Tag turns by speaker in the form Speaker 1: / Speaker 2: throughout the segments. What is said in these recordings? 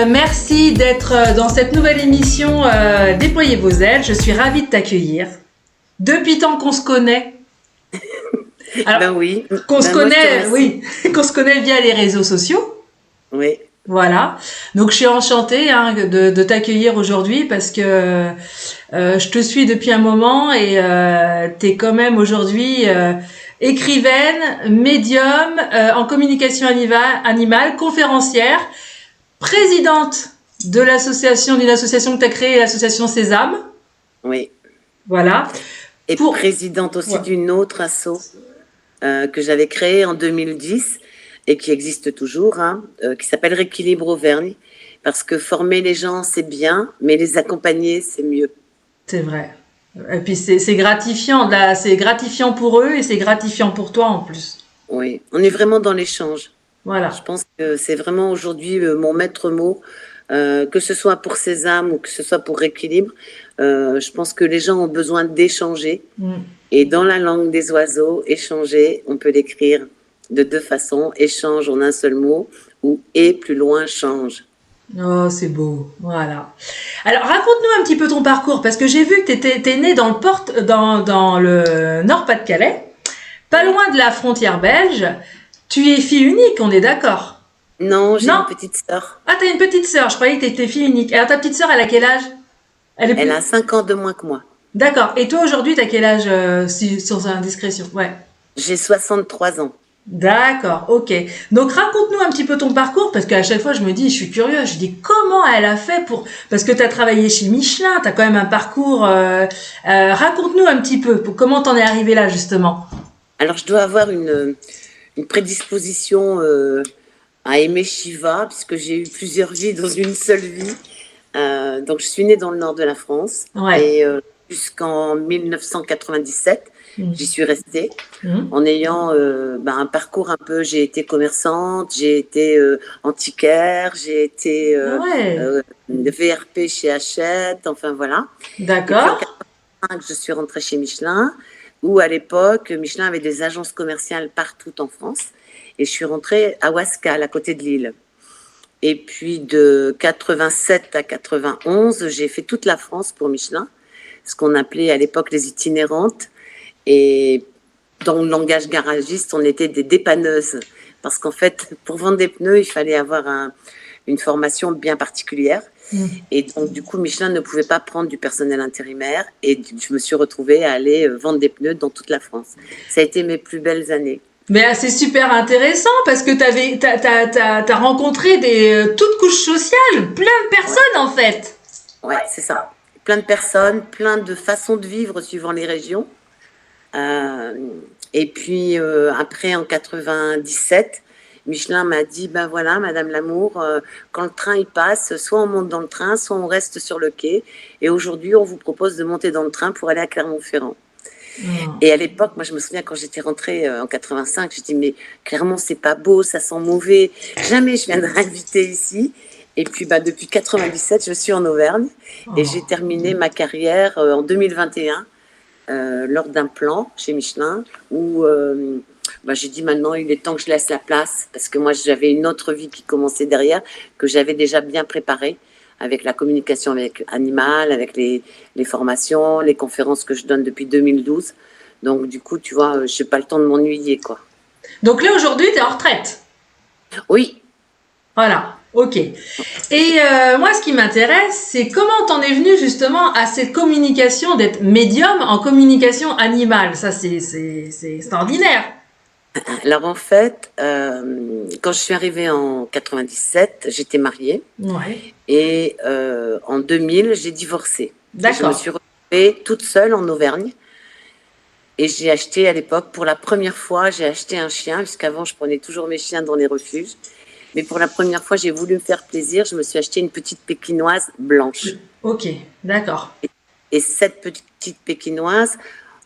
Speaker 1: Merci d'être dans cette nouvelle émission Déployez vos ailes. Je suis ravie de t'accueillir. Depuis tant qu'on se connaît. Alors,
Speaker 2: Ben oui.
Speaker 1: qu'on se
Speaker 2: Ben moi, je te
Speaker 1: connaît,
Speaker 2: remercie.
Speaker 1: oui, qu'on se connaît via les réseaux sociaux.
Speaker 2: Oui.
Speaker 1: Voilà. Donc, je suis enchantée de t'accueillir aujourd'hui parce que je te suis depuis un moment et t'es quand même aujourd'hui écrivaine, médium en communication animale, conférencière, présidente de d'une association que tu as créée, l'association Sésame.
Speaker 2: Oui.
Speaker 1: Voilà.
Speaker 2: Et
Speaker 1: Pour.
Speaker 2: présidente aussi
Speaker 1: Ouais.
Speaker 2: d'une autre asso que j'avais créée en 2010 et qui existe toujours, qui s'appelle Rééquilibre Auvergne. Parce que former les gens, c'est bien, mais les accompagner, c'est mieux.
Speaker 1: C'est vrai. Et puis c'est gratifiant, là, c'est gratifiant pour eux et c'est gratifiant pour toi en plus.
Speaker 2: Oui. On est vraiment dans l'échange. Je
Speaker 1: Voilà.
Speaker 2: pense que c'est vraiment aujourd'hui mon maître mot, que ce soit pour Sésame ou que ce soit pour Rééquilibre. Je pense que les gens ont besoin d'échanger.
Speaker 1: Mm.
Speaker 2: Et dans la langue des oiseaux, échanger, on peut l'écrire de deux façons. Échange en un seul mot ou et plus loin change.
Speaker 1: Oh, c'est beau. Voilà. Alors, raconte-nous un petit peu ton parcours parce que j'ai vu que t'es né dans dans le Nord-Pas-de-Calais, pas
Speaker 2: Oui.
Speaker 1: loin de la frontière belge. Tu es fille unique, on est d'accord?
Speaker 2: Non, j'ai
Speaker 1: Non?
Speaker 2: une petite sœur.
Speaker 1: Ah, t'as une petite sœur. Je croyais que t'étais fille unique. Alors, ta petite sœur, elle a quel âge? Elle est
Speaker 2: Elle
Speaker 1: plus.
Speaker 2: a 5 ans de moins que moi.
Speaker 1: D'accord. Et toi, aujourd'hui, t'as quel âge, si, sans indiscrétion? Ouais.
Speaker 2: J'ai 63 ans.
Speaker 1: D'accord, ok. Donc raconte-nous un petit peu ton parcours, parce qu'à chaque fois je me dis, je suis curieuse, je dis comment elle a fait pour... Parce que tu as travaillé chez Michelin, tu as quand même un parcours... raconte-nous un petit peu, comment t'en es arrivé là justement.
Speaker 2: Alors, je dois avoir une prédisposition à aimer Shiva, puisque j'ai eu plusieurs vies dans une seule vie. Donc, je suis née dans le nord de la France
Speaker 1: Ouais.
Speaker 2: et jusqu'en 1997,
Speaker 1: Mmh.
Speaker 2: j'y suis restée.
Speaker 1: Mmh.
Speaker 2: En ayant un parcours un peu, j'ai été commerçante, j'ai été antiquaire, j'ai été
Speaker 1: Ah ouais,
Speaker 2: VRP chez Hachette, enfin voilà. Et puis en
Speaker 1: d'accord.
Speaker 2: 85, je suis rentrée chez Michelin, où à l'époque, Michelin avait des agences commerciales partout en France. Et je suis rentrée à Ouascal, à côté de Lille. Et puis de 87 à 91, j'ai fait toute la France pour Michelin, ce qu'on appelait à l'époque les itinérantes. Et dans le langage garagiste, on était des dépanneuses. Parce qu'en fait, pour vendre des pneus, il fallait avoir une formation bien particulière.
Speaker 1: Mmh.
Speaker 2: Et donc, du coup, Michelin ne pouvait pas prendre du personnel intérimaire. Et je me suis retrouvée à aller vendre des pneus dans toute la France. Ça a été mes plus belles années.
Speaker 1: Mais c'est super intéressant parce que t'as rencontré toutes couches sociales, plein de
Speaker 2: Ouais,
Speaker 1: personnes en fait.
Speaker 2: ouais, c'est ça. Plein de personnes, plein de façons de vivre suivant les régions. Euh, et puis après, en 97, Michelin m'a dit, ben voilà, Madame Lamour, quand le train il passe, soit on monte dans le train, soit on reste sur le quai. Et aujourd'hui, on vous propose de monter dans le train pour aller à Clermont-Ferrand.
Speaker 1: Mmh.
Speaker 2: Et à l'époque, moi, je me souviens quand j'étais rentrée en 85, je dis, mais Clermont, c'est pas beau, ça sent mauvais. Jamais je viendrai habiter ici. Et puis, bah, depuis 97, je suis en Auvergne et j'ai
Speaker 1: Oh.
Speaker 2: terminé ma carrière en 2021 lors d'un plan chez Michelin où j'ai dit maintenant il est temps que je laisse la place parce que moi j'avais une autre vie qui commençait derrière que j'avais déjà bien préparée avec la communication avec Animal, avec les formations, les conférences que je donne depuis 2012. Donc du coup, tu vois, j'ai pas le temps de m'ennuyer quoi.
Speaker 1: Donc là aujourd'hui t'es en retraite.
Speaker 2: Oui,
Speaker 1: Voilà, ok. Et moi, ce qui m'intéresse, c'est comment t'en es venu justement à cette communication, d'être médium en communication animale. Ça, c'est extraordinaire.
Speaker 2: alors en fait, quand je suis arrivée en 97, j'étais mariée
Speaker 1: Ouais,
Speaker 2: et en 2000, j'ai divorcé. Et je me
Speaker 1: d'accord.
Speaker 2: suis retrouvée toute seule en Auvergne. Et j'ai acheté à l'époque, pour la première fois, j'ai acheté un chien, puisqu'avant je prenais toujours mes chiens dans les refuges. Mais pour la première fois, j'ai voulu me faire plaisir. Je me suis acheté une petite pékinoise blanche.
Speaker 1: Ok, d'accord.
Speaker 2: Et cette petite pékinoise,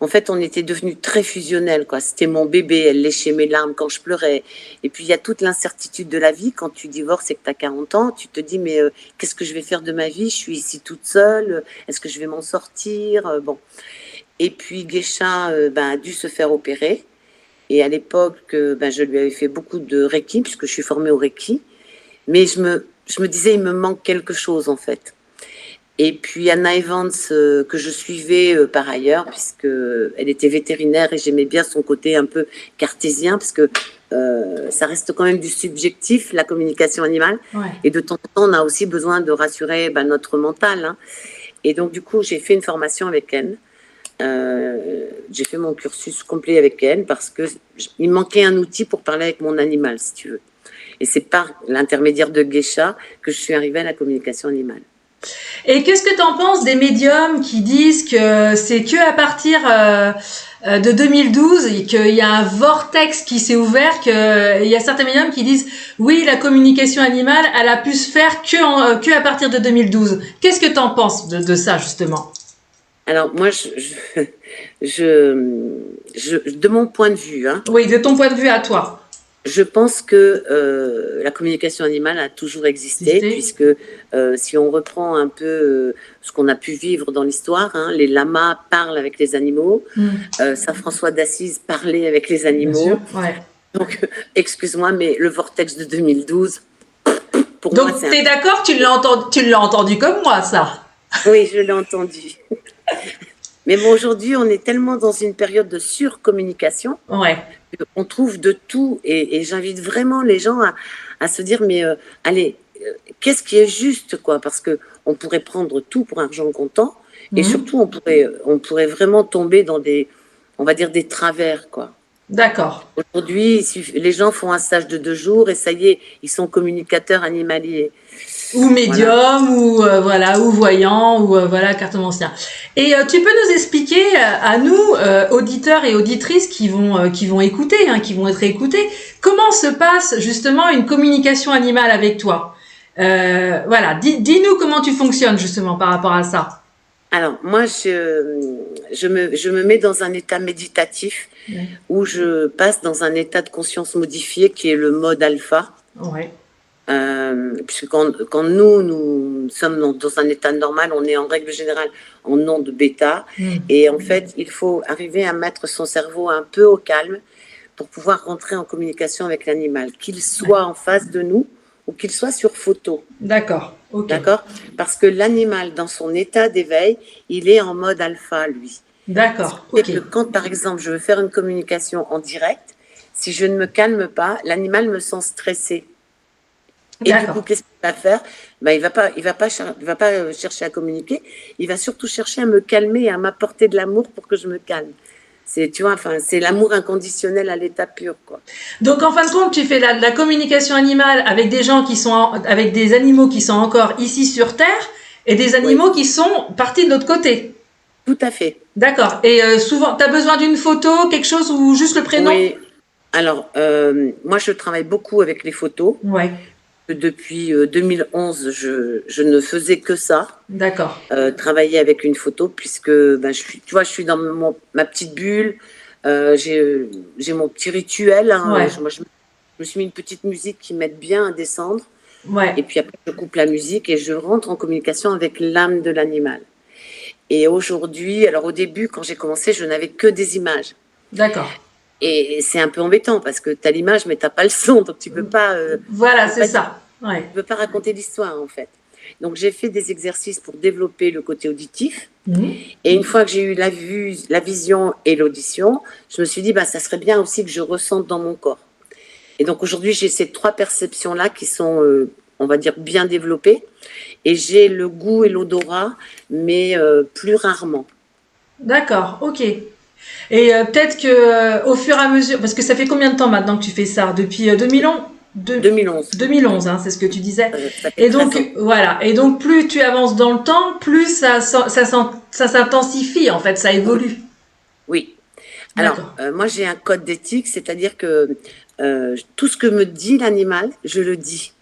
Speaker 2: en fait, on était devenus très fusionnels, quoi. C'était mon bébé, elle léchait mes larmes quand je pleurais. Et puis, il y a toute l'incertitude de la vie. Quand tu divorces et que tu as 40 ans, tu te dis, mais qu'est-ce que je vais faire de ma vie? Je suis ici toute seule. Est-ce que je vais m'en sortir? Bon. Et puis, Guéchin a dû se faire opérer. Et à l'époque, je lui avais fait beaucoup de Reiki, puisque je suis formée au Reiki. Mais je me disais, il me manque quelque chose en fait. Et puis Anna Evans, que je suivais par ailleurs, puisque elle était vétérinaire et j'aimais bien son côté un peu cartésien, parce que ça reste quand même du subjectif, la communication animale.
Speaker 1: Ouais.
Speaker 2: Et de temps en temps, on a aussi besoin de rassurer notre mental. Hein. Et donc, du coup, j'ai fait une formation avec elle. J'ai fait mon cursus complet avec elle parce que il manquait un outil pour parler avec mon animal, si tu veux. Et c'est par l'intermédiaire de Geisha que je suis arrivée à la communication animale.
Speaker 1: Et qu'est-ce que tu en penses des médiums qui disent que c'est que à partir de 2012 et qu'il y a un vortex qui s'est ouvert, qu'il y a certains médiums qui disent oui, la communication animale, elle a pu se faire que à partir de 2012. Qu'est-ce que tu en penses de ça, justement?
Speaker 2: Alors, moi, de mon point de vue, hein,
Speaker 1: Oui, de ton point de vue à toi.
Speaker 2: je pense que la communication animale a toujours existé, puisque si on reprend un peu ce qu'on a pu vivre dans l'histoire, hein, les lamas parlent avec les animaux, Saint François d'Assise parlait avec les animaux.
Speaker 1: Bien sûr, ouais.
Speaker 2: Donc, excuse-moi, mais le vortex de 2012, pour
Speaker 1: donc,
Speaker 2: moi, c'est...
Speaker 1: Donc, t'es d'accord, tu l'as entendu comme moi, ça?
Speaker 2: Oui, je l'ai entendu. Mais bon, aujourd'hui, on est tellement dans une période de surcommunication.
Speaker 1: Ouais.
Speaker 2: On trouve de tout et j'invite vraiment les gens à se dire mais allez, qu'est-ce qui est juste quoi, parce que on pourrait prendre tout pour argent comptant et surtout on pourrait vraiment tomber dans on va dire des travers quoi.
Speaker 1: D'accord.
Speaker 2: Aujourd'hui, les gens font un stage de 2 jours et ça y est, ils sont communicateurs animaliers.
Speaker 1: Ou médium, voilà. ou voyant, ou voilà, cartomancien. Et tu peux nous expliquer à nous, auditeurs et auditrices qui vont écouter, hein, qui vont être écoutés, comment se passe justement une communication animale avec toi? Voilà, dis-nous comment tu fonctionnes justement par rapport à ça.
Speaker 2: Alors moi, je me mets dans un état méditatif où je passe dans un état de conscience modifié qui est le mode alpha.
Speaker 1: Ouais.
Speaker 2: Puisque quand nous sommes dans un état normal, on est en règle générale en onde bêta. Et en fait, il faut arriver à mettre son cerveau un peu au calme pour pouvoir rentrer en communication avec l'animal, qu'il soit en face de nous ou qu'il soit sur photo.
Speaker 1: D'accord. Okay.
Speaker 2: D'accord ? Parce que l'animal, dans son état d'éveil, il est en mode alpha, lui.
Speaker 1: D'accord.
Speaker 2: Et que quand, par exemple, je veux faire une communication en direct, si je ne me calme pas, l'animal me sent stressé. Et du coup, qu'est-ce qu'il va faire ? Il va pas chercher à communiquer. Il va surtout chercher à me calmer et à m'apporter de l'amour pour que je me calme. C'est l'amour inconditionnel à l'état pur, quoi.
Speaker 1: Donc, en fin de compte, tu fais la communication animale avec des gens avec des animaux qui sont encore ici sur Terre et des animaux qui sont partis de l'autre côté.
Speaker 2: Tout à fait.
Speaker 1: D'accord. Et souvent, tu as besoin d'une photo, quelque chose ou juste le prénom ?
Speaker 2: Oui. Alors, moi, je travaille beaucoup avec les photos.
Speaker 1: Ouais.
Speaker 2: Depuis 2011, je ne faisais que ça.
Speaker 1: D'accord.
Speaker 2: Travailler avec une photo, puisque je suis dans ma petite bulle. J'ai mon petit rituel. Hein.
Speaker 1: Ouais.
Speaker 2: Moi, je me suis mis une petite musique qui m'aide bien à descendre.
Speaker 1: Ouais.
Speaker 2: Et puis après, je coupe la musique et je rentre en communication avec l'âme de l'animal. Et aujourd'hui, alors au début, quand j'ai commencé, je n'avais que des images.
Speaker 1: D'accord.
Speaker 2: Et c'est un peu embêtant parce que tu as l'image, mais tu n'as pas le son, donc tu ne peux pas.
Speaker 1: Voilà, c'est ça. Ouais.
Speaker 2: Tu ne peux pas raconter l'histoire, en fait. Donc, j'ai fait des exercices pour développer le côté auditif. Et une fois que j'ai eu la vision et l'audition, je me suis dit, ça serait bien aussi que je ressente dans mon corps. Et donc, aujourd'hui, j'ai ces 3 perceptions-là qui sont, on va dire, bien développées. Et j'ai le goût et l'odorat, mais plus rarement.
Speaker 1: D'accord, ok. Et peut-être que au fur et à mesure, parce que ça fait combien de temps maintenant que tu fais ça ? Depuis 2011 2011, hein, c'est ce que tu disais. Et donc voilà. Et donc plus tu avances dans le temps, plus ça s'intensifie en fait, ça évolue.
Speaker 2: Oui. Alors moi j'ai un code d'éthique, c'est-à-dire que tout ce que me dit l'animal, je le dis.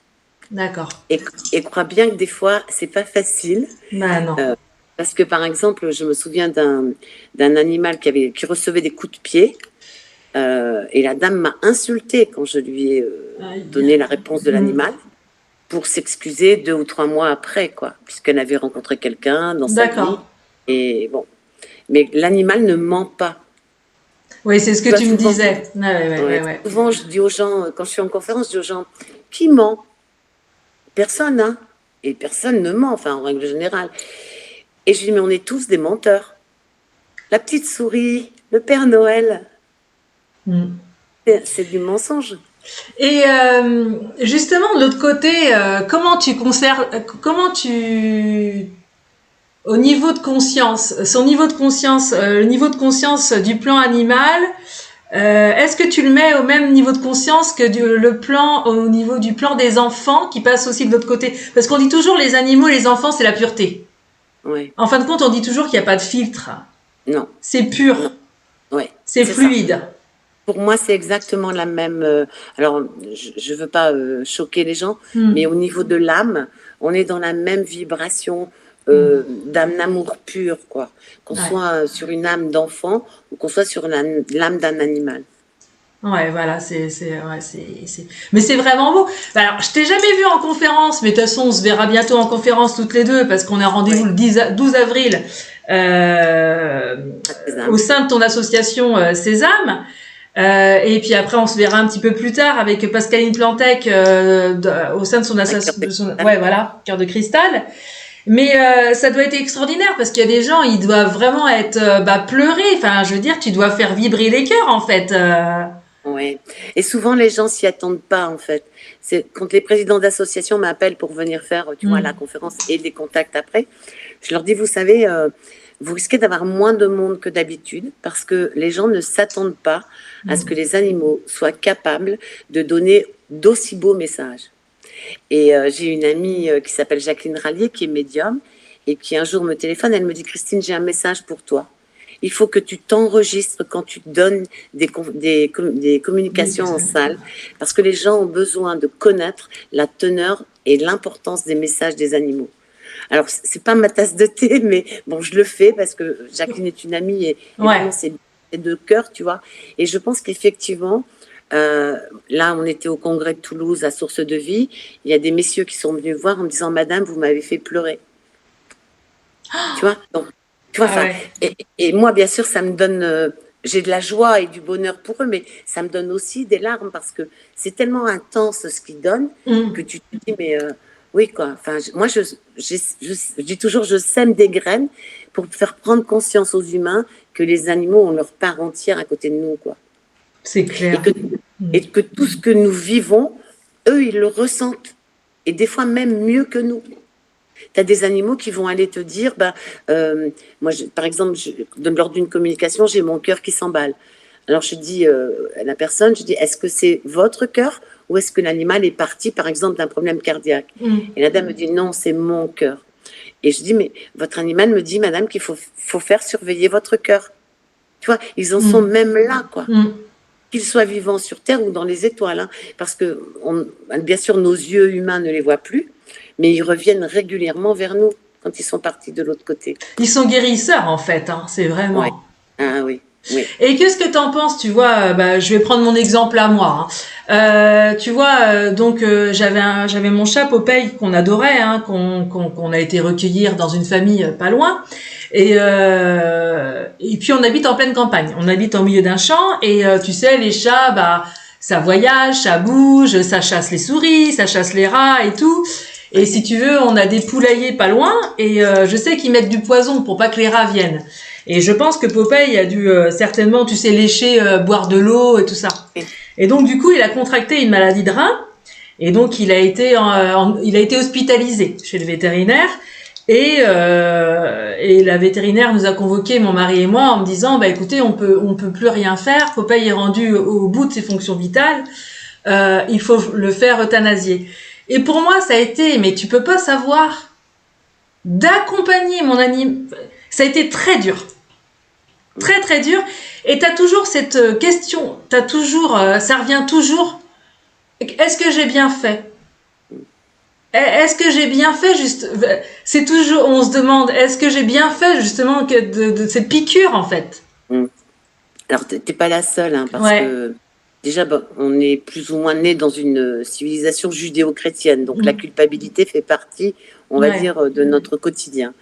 Speaker 1: D'accord.
Speaker 2: Et crois bien que des fois c'est pas facile.
Speaker 1: Non.
Speaker 2: Parce que par exemple, je me souviens d'un animal qui recevait des coups de pied. Et la dame m'a insultée quand je lui ai donné la réponse de l'animal pour s'excuser 2 ou 3 mois après, quoi, puisqu'elle avait rencontré quelqu'un dans sa vie. Et bon, mais l'animal ne ment pas.
Speaker 1: Oui, c'est ce que tu me disais. Ouais.
Speaker 2: Souvent, je dis aux gens, quand je suis en conférence, je dis aux gens, qui ment ? personne, hein. Et personne ne ment, enfin, en règle générale. Et je lui dis, mais on est tous des menteurs. La petite souris, le Père Noël,
Speaker 1: Mm.
Speaker 2: c'est du mensonge.
Speaker 1: Et justement, de l'autre côté, comment tu, au niveau de conscience, son niveau de conscience, le niveau de conscience du plan animal, est-ce que tu le mets au même niveau de conscience que le plan, au niveau du plan des enfants qui passe aussi de l'autre côté? Parce qu'on dit toujours les animaux, les enfants, c'est la pureté.
Speaker 2: Ouais.
Speaker 1: En fin de compte, on dit toujours qu'il n'y a pas de filtre.
Speaker 2: Non,
Speaker 1: C'est pur,
Speaker 2: non, ouais,
Speaker 1: c'est
Speaker 2: c'est ça.
Speaker 1: fluide.
Speaker 2: Pour moi, c'est exactement la même. Alors, je veux pas choquer les gens, mais
Speaker 1: Hmm.
Speaker 2: au niveau de l'âme, on est dans la même vibration
Speaker 1: Hmm.
Speaker 2: d'un amour pur, quoi. Qu'on
Speaker 1: Ouais.
Speaker 2: soit sur une âme d'enfant ou qu'on soit sur l'âme d'un animal.
Speaker 1: Ouais, voilà, mais c'est vraiment beau. Bah, alors, je t'ai jamais vu en conférence, mais de toute façon, on se verra bientôt en conférence toutes les deux parce qu'on a rendez-vous
Speaker 2: Ouais,
Speaker 1: le 12 avril euh,
Speaker 2: les
Speaker 1: au
Speaker 2: âmes.
Speaker 1: sein de ton association Sésame. Et puis après, on se verra un petit peu plus tard avec Pascaline Plantec au sein de son
Speaker 2: Un cœur de
Speaker 1: association,
Speaker 2: cristal.
Speaker 1: ouais, voilà, Cœur de Cristal. Mais ça doit être extraordinaire parce qu'il y a des gens, ils doivent vraiment être pleurer. Enfin, je veux dire, tu dois faire vibrer les cœurs en fait.
Speaker 2: Ouais. Et souvent, les gens s'y attendent pas, en fait. C'est quand les présidents d'associations m'appellent pour venir faire, tu vois, la
Speaker 1: Mm.
Speaker 2: conférence et les contacts après, je leur dis, vous savez, vous risquez d'avoir moins de monde que d'habitude parce que les gens ne s'attendent pas à ce que les animaux soient capables de donner d'aussi beaux messages. Et j'ai une amie qui s'appelle Jacqueline Rallier, qui est médium, et qui un jour me téléphone, elle me dit, Christine, j'ai un message pour toi. Il faut que tu t'enregistres quand tu donnes des communications en salle, parce que les gens ont besoin de connaître la teneur et l'importance des messages des animaux. Alors, c'est pas ma tasse de thé, mais bon, je le fais parce que Jacqueline est une amie et vraiment,
Speaker 1: Ouais.
Speaker 2: c'est de cœur, tu vois. Et je pense qu'effectivement, là, on était au congrès de Toulouse à Source de Vie. Il y a des messieurs qui sont venus voir en me disant, Madame, vous m'avez fait pleurer. Tu vois, donc, tu vois,
Speaker 1: Ah
Speaker 2: enfin,
Speaker 1: ouais.
Speaker 2: et moi, bien sûr, ça me donne, j'ai de la joie et du bonheur pour eux, mais ça me donne aussi des larmes parce que c'est tellement intense ce qu'ils donnent que
Speaker 1: Mm.
Speaker 2: tu te dis, mais oui, quoi. Enfin, moi, je dis toujours, je sème des graines pour faire prendre conscience aux humains que les animaux ont leur part entière à côté de nous, quoi.
Speaker 1: C'est
Speaker 2: Et
Speaker 1: clair.
Speaker 2: que,
Speaker 1: Mm.
Speaker 2: et que tout ce que nous vivons, eux, ils le ressentent. Et des fois même mieux que nous. Tu as des animaux qui vont aller te dire, moi, par exemple, lors d'une communication, j'ai mon cœur qui s'emballe. Alors je dis à la personne, je dis, est-ce que c'est votre cœur ou est-ce que l'animal est parti, par exemple, d'un problème cardiaque?
Speaker 1: Mm.
Speaker 2: Et la dame me dit, non, c'est mon cœur. Et je dis, mais votre animal me dit, madame, qu'il faut faire surveiller votre cœur. Tu vois, ils en sont
Speaker 1: Mm.
Speaker 2: même là, quoi.
Speaker 1: Mm.
Speaker 2: Qu'ils soient vivants sur Terre ou dans les étoiles, hein, parce que bien sûr nos yeux humains ne les voient plus, mais ils reviennent régulièrement vers nous quand ils sont partis de l'autre côté.
Speaker 1: Ils sont guérisseurs en fait, hein, c'est
Speaker 2: Ouais.
Speaker 1: vraiment.
Speaker 2: Ah oui, oui.
Speaker 1: Et qu'est-ce que t'en penses? Tu vois, je vais prendre mon exemple à moi, hein. Tu vois, j'avais mon chat Popeye qu'on adorait, hein, qu'on a été recueillir dans une famille pas loin. Et puis on habite en pleine campagne. On habite au milieu d'un champ et tu sais, les chats, ça voyage, ça bouge, ça chasse les souris, ça chasse les rats et tout. Et
Speaker 2: Ouais.
Speaker 1: si tu veux, on a des poulaillers pas loin et je sais qu'ils mettent du poison pour pas que les rats viennent. Et je pense que Popeye a dû certainement, tu sais, lécher, boire de l'eau et tout ça. Et donc du coup, il a contracté une maladie de rein. Et donc il a été hospitalisé chez le vétérinaire. Et la vétérinaire nous a convoqué, mon mari et moi, en me disant, écoutez, on peut plus rien faire. Popeye est rendu au bout de ses fonctions vitales. Il faut le faire euthanasier. Et pour moi, ça a été, mais tu peux pas savoir, d'accompagner mon animal. Ça a été très dur. Très très dur. Et t'as toujours cette question, ça revient toujours. Est-ce que j'ai bien fait? Est-ce que j'ai bien fait juste? C'est toujours, on se demande, est-ce que j'ai bien fait justement de cette piqûre en fait?
Speaker 2: Mm. Alors t'es pas la seule, hein, parce
Speaker 1: Ouais.
Speaker 2: que déjà, on est plus ou moins né dans une civilisation judéo-chrétienne, donc la
Speaker 1: Mm.
Speaker 2: culpabilité fait partie, on va
Speaker 1: Ouais.
Speaker 2: dire, de notre quotidien.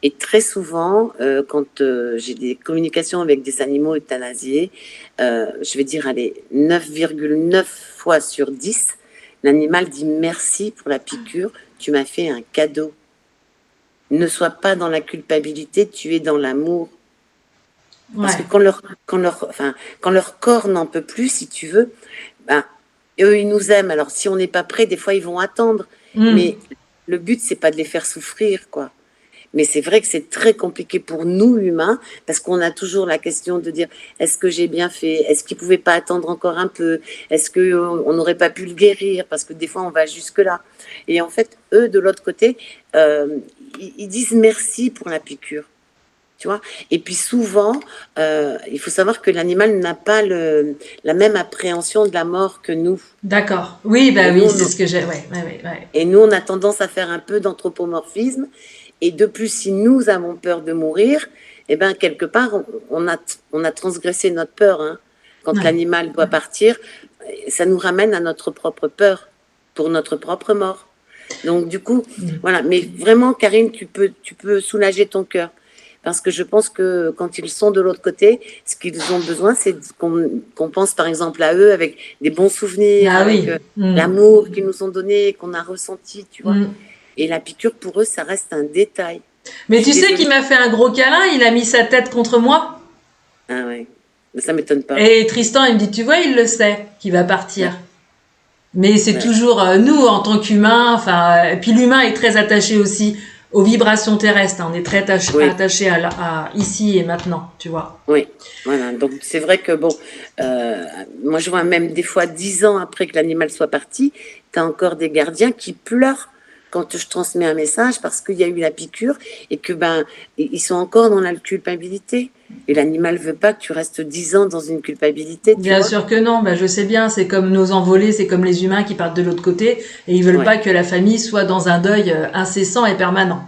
Speaker 2: Et très souvent, quand j'ai des communications avec des animaux euthanasiés, je vais dire, allez, 9,9 fois sur 10, l'animal dit merci pour la piqûre, tu m'as fait un cadeau. Ne sois pas dans la culpabilité, tu es dans l'amour. Parce que
Speaker 1: Ouais.
Speaker 2: quand leur corps n'en peut plus, si tu veux, ben, eux, ils nous aiment. Alors, si on n'est pas prêt, des fois, ils vont attendre.
Speaker 1: Hmm.
Speaker 2: Mais le but, c'est pas de les faire souffrir, quoi. Mais c'est vrai que c'est très compliqué pour nous, humains, parce qu'on a toujours la question de dire, est-ce que j'ai bien fait? Est-ce qu'ils pouvaient pas attendre encore un peu? Est-ce qu'on n'aurait pas pu le guérir? Parce que des fois, on va jusque-là. Et en fait, eux, de l'autre côté, ils disent merci pour la piqûre. Tu vois. Et puis souvent, il faut savoir que l'animal n'a pas la même appréhension de la mort que nous.
Speaker 1: D'accord. Oui,
Speaker 2: Et
Speaker 1: bah
Speaker 2: nous,
Speaker 1: oui,
Speaker 2: on,
Speaker 1: c'est ce que j'ai. Ouais, ouais, ouais, ouais.
Speaker 2: et nous, on a tendance à faire un peu d'anthropomorphisme. Et de plus, si nous avons peur de mourir, eh ben, quelque part, on a transgressé notre peur. Hein. Quand
Speaker 1: Ouais.
Speaker 2: l'animal doit partir, ça nous ramène à notre propre peur pour notre propre mort. Donc, du coup,
Speaker 1: Hmm.
Speaker 2: voilà. Mais vraiment, Karine, tu peux soulager ton cœur. Parce que je pense que quand ils sont de l'autre côté, ce qu'ils ont besoin, c'est qu'on pense par exemple à eux avec des bons souvenirs,
Speaker 1: Ah
Speaker 2: avec
Speaker 1: oui. Hmm.
Speaker 2: l'amour qu'ils nous ont donné, qu'on a ressenti, tu vois.
Speaker 1: Hmm.
Speaker 2: Et la piqûre, pour eux, ça reste un détail. Je
Speaker 1: Mais
Speaker 2: suis
Speaker 1: tu sais qu'il
Speaker 2: désolée.
Speaker 1: m'a fait un gros câlin, il a mis sa tête contre moi.
Speaker 2: Ah ouais, mais ça m'étonne pas.
Speaker 1: Et Tristan, il me dit, tu vois, il le sait, qu'il va
Speaker 2: Ouais,
Speaker 1: partir. Mais c'est
Speaker 2: ouais,
Speaker 1: toujours nous, en tant qu'humains, enfin, et puis l'humain est très attaché aussi aux vibrations terrestres, hein. On est très
Speaker 2: oui,
Speaker 1: attaché à ici et maintenant, tu vois.
Speaker 2: oui. Voilà, donc c'est vrai que bon, euh, moi je vois même des fois 10 ans après que l'animal soit parti, tu as encore des gardiens qui pleurent quand je transmets un message parce qu'il y a eu la piqûre et que ben ils sont encore dans la culpabilité. Et l'animal veut pas que tu restes 10 ans dans une culpabilité, tu
Speaker 1: Bien
Speaker 2: vois?
Speaker 1: sûr que non, bah, je sais bien, c'est comme nos envolés, c'est comme les humains qui partent de l'autre côté et ils veulent
Speaker 2: Ouais,
Speaker 1: pas que la famille soit dans un deuil incessant et permanent.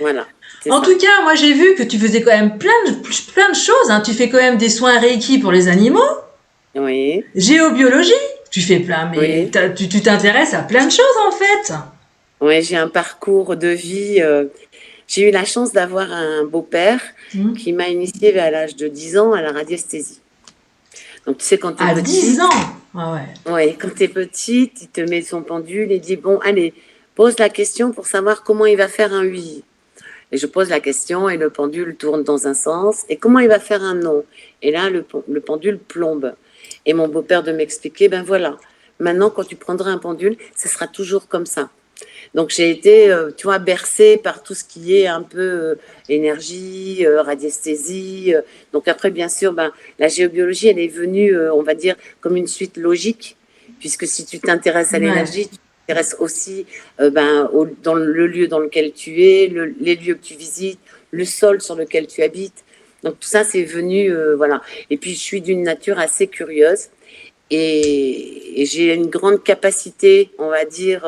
Speaker 2: voilà, c'est
Speaker 1: En tout
Speaker 2: ça.
Speaker 1: cas, moi j'ai vu que tu faisais quand même plein de choses, hein. Tu fais quand même des soins Reiki pour les animaux,
Speaker 2: Oui,
Speaker 1: géobiologie, tu fais plein, mais
Speaker 2: oui.
Speaker 1: tu t'intéresses à plein de choses en fait.
Speaker 2: Ouais, j'ai un parcours de vie. J'ai eu la chance d'avoir un beau-père
Speaker 1: Hmm.
Speaker 2: qui m'a initiée à l'âge de 10 ans à la radiesthésie. Donc, tu sais, quand tu es
Speaker 1: À 10
Speaker 2: petite,
Speaker 1: ans. Ah ouais.
Speaker 2: ouais, quand tu es petite, il te met son pendule et dit, bon, allez, pose la question pour savoir comment il va faire un oui. Et je pose la question et le pendule tourne dans un sens. Et comment il va faire un non? Et là, le pendule plombe. Et mon beau-père de m'expliquer, ben voilà, maintenant, quand tu prendras un pendule, ce sera toujours comme ça. Donc j'ai été, tu vois, bercée par tout ce qui est un peu énergie, radiesthésie. Donc après, bien sûr, ben, la géobiologie, elle est venue, on va dire, comme une suite logique, puisque si tu t'intéresses à
Speaker 1: Ouais.
Speaker 2: l'énergie, tu t'intéresses aussi ben, dans le lieu dans lequel tu es, les lieux que tu visites, le sol sur lequel tu habites. Donc tout ça, c'est venu, voilà. Et puis je suis d'une nature assez curieuse et j'ai une grande capacité, on va dire,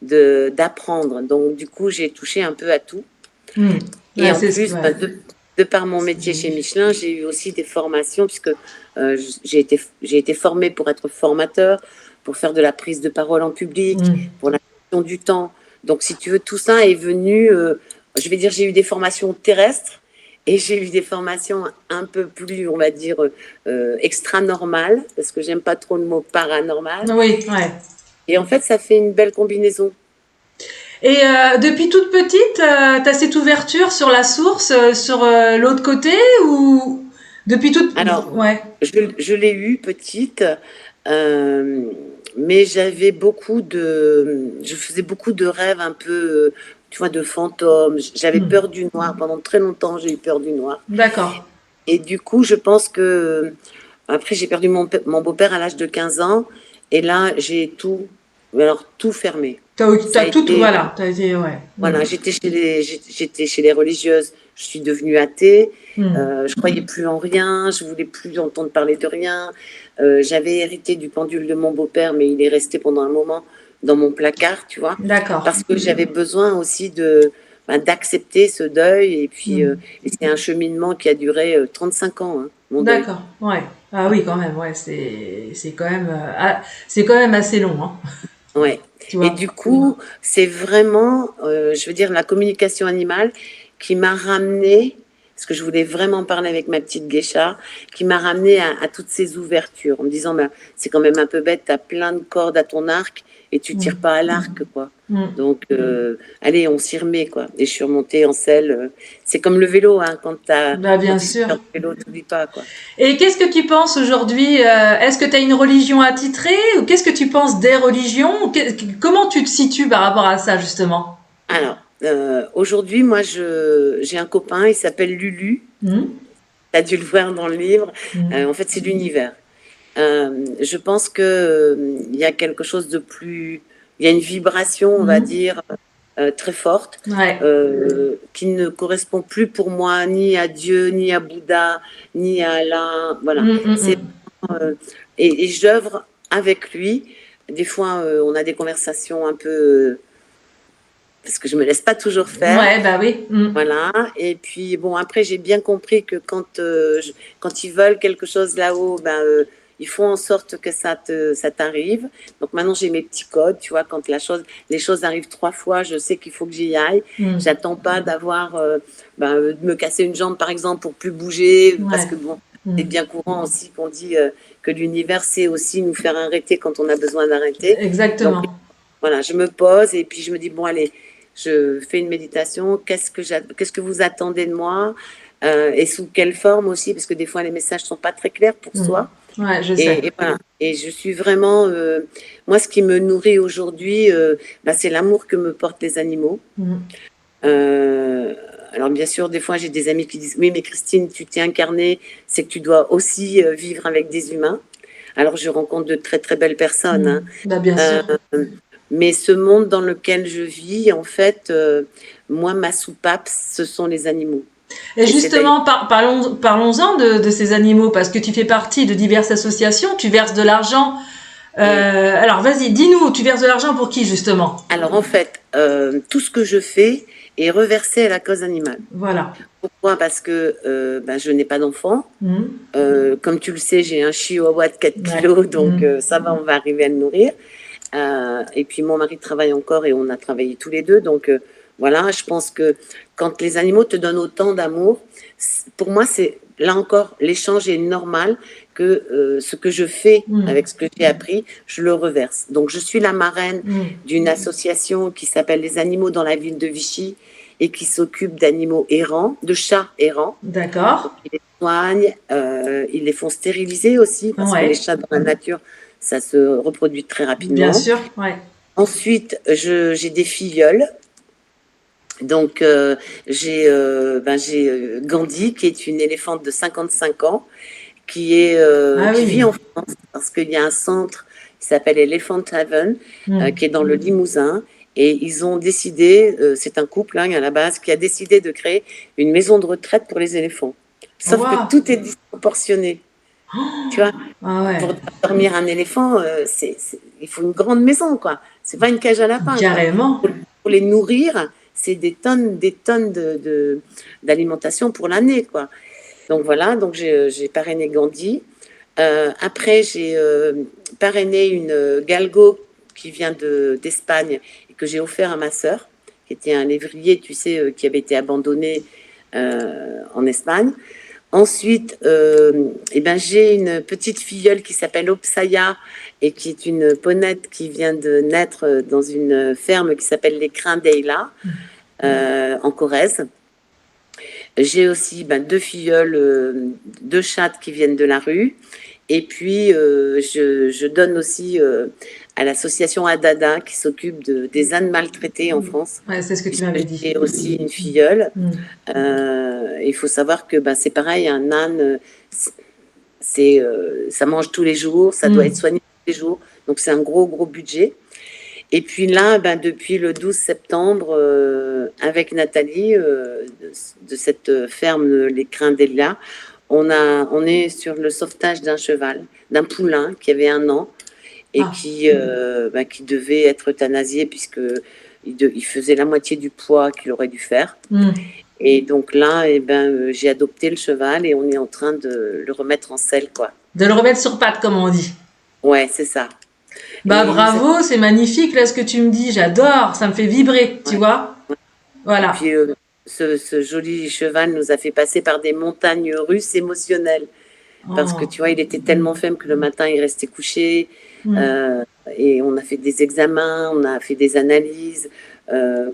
Speaker 2: d'apprendre. Donc, du coup, j'ai touché un peu à tout.
Speaker 1: Hmm.
Speaker 2: Et
Speaker 1: Ouais,
Speaker 2: en plus,
Speaker 1: ouais,
Speaker 2: bah, de par mon
Speaker 1: c'est ce que
Speaker 2: métier
Speaker 1: j'ai
Speaker 2: chez
Speaker 1: vu.
Speaker 2: Michelin, j'ai eu aussi des formations, puisque j'ai été formée pour être formateur, pour faire de la prise de parole en public,
Speaker 1: Hmm.
Speaker 2: pour la gestion du temps. Donc, si tu veux, tout ça est venu, je vais dire, j'ai eu des formations terrestres et j'ai eu des formations un peu plus, on va dire, extra-normales, parce que j'aime pas trop le mot paranormal.
Speaker 1: Oui, ouais.
Speaker 2: Et en fait, ça fait une belle combinaison.
Speaker 1: Et depuis toute petite, t'as cette ouverture sur la source, sur l'autre côté ou depuis toute.
Speaker 2: Alors,
Speaker 1: Ouais.
Speaker 2: je l'ai eu petite, euh, mais je faisais beaucoup de rêves un peu, tu vois, de fantômes. J'avais
Speaker 1: Hmm.
Speaker 2: peur du noir. Pendant très longtemps, j'ai eu peur du noir.
Speaker 1: D'accord.
Speaker 2: Et du coup, je pense que, après, j'ai perdu mon beau-père à l'âge de 15 ans. Et là, j'ai tout, alors tout fermé. Ça a
Speaker 1: T'as tout,
Speaker 2: été
Speaker 1: voilà. T'as été, ouais. Hmm.
Speaker 2: Voilà, j'étais chez les religieuses, je suis devenue athée,
Speaker 1: Hmm.
Speaker 2: je croyais plus en rien, je voulais plus entendre parler de rien. J'avais hérité du pendule de mon beau-père, mais il est resté pendant un moment dans mon placard, tu vois,
Speaker 1: D'accord.
Speaker 2: parce que j'avais besoin aussi d'accepter ce deuil. Et puis,
Speaker 1: Hmm.
Speaker 2: et c'est un cheminement qui a duré 35 ans, hein, mon deuil.
Speaker 1: D'accord. Ouais. Ah oui, quand même. Ouais, c'est quand même c'est quand même assez long, hein.
Speaker 2: Ouais.
Speaker 1: Tu
Speaker 2: Et
Speaker 1: vois.
Speaker 2: du coup, c'est vraiment, je veux dire, la communication animale qui m'a ramenée. parce que je voulais vraiment parler avec ma petite geisha, qui m'a ramené à toutes ces ouvertures, en me disant, ben, c'est quand même un peu bête, tu as plein de cordes à ton arc et tu tires pas à l'arc, quoi. Donc, allez, on s'y remet, quoi. Et je suis remontée en selle. C'est comme le vélo, hein,
Speaker 1: Bah,
Speaker 2: quand
Speaker 1: bien
Speaker 2: tu
Speaker 1: sûr.
Speaker 2: fais le vélo, tu n'oublies pas, quoi.
Speaker 1: Et qu'est-ce que tu penses aujourd'hui? Est-ce que tu as une religion attitrée ou qu'est-ce que tu penses des religions? Comment tu te situes par rapport à ça, justement?
Speaker 2: Alors, aujourd'hui, moi, j'ai un copain, il s'appelle Lulu.
Speaker 1: Hmm.
Speaker 2: Tu as dû le voir dans le livre.
Speaker 1: Hmm.
Speaker 2: En fait, c'est l'univers. Je pense que il y a quelque chose de plus, il y a une vibration, on va
Speaker 1: Hmm.
Speaker 2: dire, très forte,
Speaker 1: Ouais.
Speaker 2: qui ne correspond plus pour moi ni à Dieu, ni à Bouddha, ni à Allah. Voilà.
Speaker 1: Hmm, hmm,
Speaker 2: C'est,
Speaker 1: hmm.
Speaker 2: et j'œuvre avec lui. Des fois, on a des conversations un peu, parce que je me laisse pas toujours faire.
Speaker 1: Ouais, bah oui. Hmm.
Speaker 2: Voilà. Et puis, bon, après, j'ai bien compris que quand ils veulent quelque chose là-haut, ben, ils font en sorte que ça t'arrive. Donc maintenant, j'ai mes petits codes, tu vois, quand les choses arrivent 3 fois, je sais qu'il faut que j'y aille.
Speaker 1: Hmm.
Speaker 2: J'attends pas d'avoir, de me casser une jambe, par exemple, pour plus bouger, parce
Speaker 1: Ouais.
Speaker 2: que bon, c'est
Speaker 1: Hmm.
Speaker 2: bien courant aussi qu'on dit que l'univers sait aussi nous faire arrêter quand on a besoin d'arrêter. Donc,
Speaker 1: Exactement.
Speaker 2: voilà, je me pose et puis je me dis, bon, allez, je fais une méditation. Qu'est-ce que vous attendez de moi? Et sous quelle forme aussi? Parce que des fois, les messages ne sont pas très clairs pour
Speaker 1: Hmm.
Speaker 2: soi.
Speaker 1: Ouais, je sais.
Speaker 2: Et voilà. Et je suis vraiment. Moi, ce qui me nourrit aujourd'hui, c'est l'amour que me portent les animaux.
Speaker 1: Hmm.
Speaker 2: Euh, alors, bien sûr, des fois, j'ai des amis qui disent, oui, mais Christine, tu t'es incarnée, c'est que tu dois aussi vivre avec des humains. Alors, je rencontre de très, très belles personnes,
Speaker 1: Hmm.
Speaker 2: hein.
Speaker 1: Bah, bien sûr.
Speaker 2: Mais ce monde dans lequel je vis, en fait, moi, ma soupape, ce sont les animaux.
Speaker 1: Et
Speaker 2: Et c'est d'ailleurs.
Speaker 1: justement, parlons-en de ces animaux, parce que tu fais partie de diverses associations, tu verses de l'argent.
Speaker 2: Oui.
Speaker 1: Alors, vas-y, dis-nous, tu verses de l'argent pour qui, justement?
Speaker 2: Alors, en fait, tout ce que je fais est reversé à la cause animale.
Speaker 1: Voilà.
Speaker 2: Pourquoi? Parce que je n'ai pas d'enfant.
Speaker 1: Hmm.
Speaker 2: Comme tu le sais, j'ai un chihuahua de 4
Speaker 1: Ouais.
Speaker 2: kilos, donc
Speaker 1: Hmm.
Speaker 2: ça va, on va arriver à le nourrir. Et puis mon mari travaille encore et on a travaillé tous les deux. Donc voilà, je pense que quand les animaux te donnent autant d'amour, pour moi, c'est là encore, l'échange est normal que ce que je fais
Speaker 1: Hmm.
Speaker 2: avec ce que j'ai appris, je le reverse. Donc je suis la marraine
Speaker 1: Hmm.
Speaker 2: d'une association qui s'appelle Les Animaux dans la ville de Vichy et qui s'occupe d'animaux errants, de chats errants.
Speaker 1: D'accord.
Speaker 2: Donc, ils les soignent, ils les font stériliser aussi parce que les
Speaker 1: Ouais.
Speaker 2: chats dans la nature, ça se reproduit très
Speaker 1: Bien
Speaker 2: rapidement.
Speaker 1: sûr. Ouais.
Speaker 2: Ensuite, j'ai des filleuls. Donc, j'ai Gandhi, qui est une éléphante de 55 ans,
Speaker 1: Ah
Speaker 2: qui
Speaker 1: oui.
Speaker 2: vit en France, parce qu'il y a un centre qui s'appelle Elephant Haven,
Speaker 1: Hmm.
Speaker 2: qui est dans le Limousin. Et ils ont décidé, c'est un couple hein, à la base, qui a décidé de créer une maison de retraite pour les éléphants. Sauf que
Speaker 1: Waouh.
Speaker 2: tout est disproportionné. Tu vois,
Speaker 1: Ah ouais.
Speaker 2: pour dormir un éléphant, il faut une grande maison, quoi. C'est pas une cage à lapins, quoi.
Speaker 1: Carrément.
Speaker 2: Pour les nourrir, c'est des tonnes d'alimentation pour l'année, quoi. Donc voilà, donc j'ai parrainé Gandhi. Après, j'ai parrainé une galgo qui vient d'Espagne et que j'ai offert à ma sœur, qui était un lévrier, tu sais, qui avait été abandonné en Espagne. Ensuite, j'ai une petite filleule qui s'appelle Opsaya et qui est une ponette qui vient de naître dans une ferme qui s'appelle les Crins d'Eyla en Corrèze. J'ai aussi 2 filleuls, 2 chattes qui viennent de la rue. Et puis, je donne aussi à l'association Adada qui s'occupe des ânes maltraités en France,
Speaker 1: Ouais, c'est ce que tu
Speaker 2: puisque
Speaker 1: m'avais dit.
Speaker 2: j'ai aussi une filleule.
Speaker 1: Hmm.
Speaker 2: Il faut savoir que c'est pareil, un âne, ça mange tous les jours, ça doit être
Speaker 1: Hmm.
Speaker 2: soigné tous les jours. Donc, c'est un gros, gros budget. Et puis là, depuis le 12 septembre, avec Nathalie, de cette ferme Les Crins d'Elia, on est sur le sauvetage d'un cheval, d'un poulain qui avait 1 an et
Speaker 1: Ah.
Speaker 2: qui devait être euthanasié puisque il faisait la moitié du poids qu'il aurait dû faire.
Speaker 1: Hmm.
Speaker 2: Et donc là, j'ai adopté le cheval et on est en train de le remettre en selle, quoi.
Speaker 1: De le remettre sur pattes, comme on dit.
Speaker 2: Ouais, c'est ça.
Speaker 1: Bah
Speaker 2: Et il nous a...
Speaker 1: bravo, c'est magnifique là ce que tu me dis, j'adore, ça me fait vibrer, tu
Speaker 2: ouais,
Speaker 1: vois.
Speaker 2: ouais. Et
Speaker 1: Voilà.
Speaker 2: puis, ce joli cheval nous a fait passer par des montagnes russes émotionnelles. Parce que
Speaker 1: Oh.
Speaker 2: tu vois, il était tellement faible que le matin, il restait couché.
Speaker 1: Mm.
Speaker 2: Et on a fait des examens, on a fait des analyses.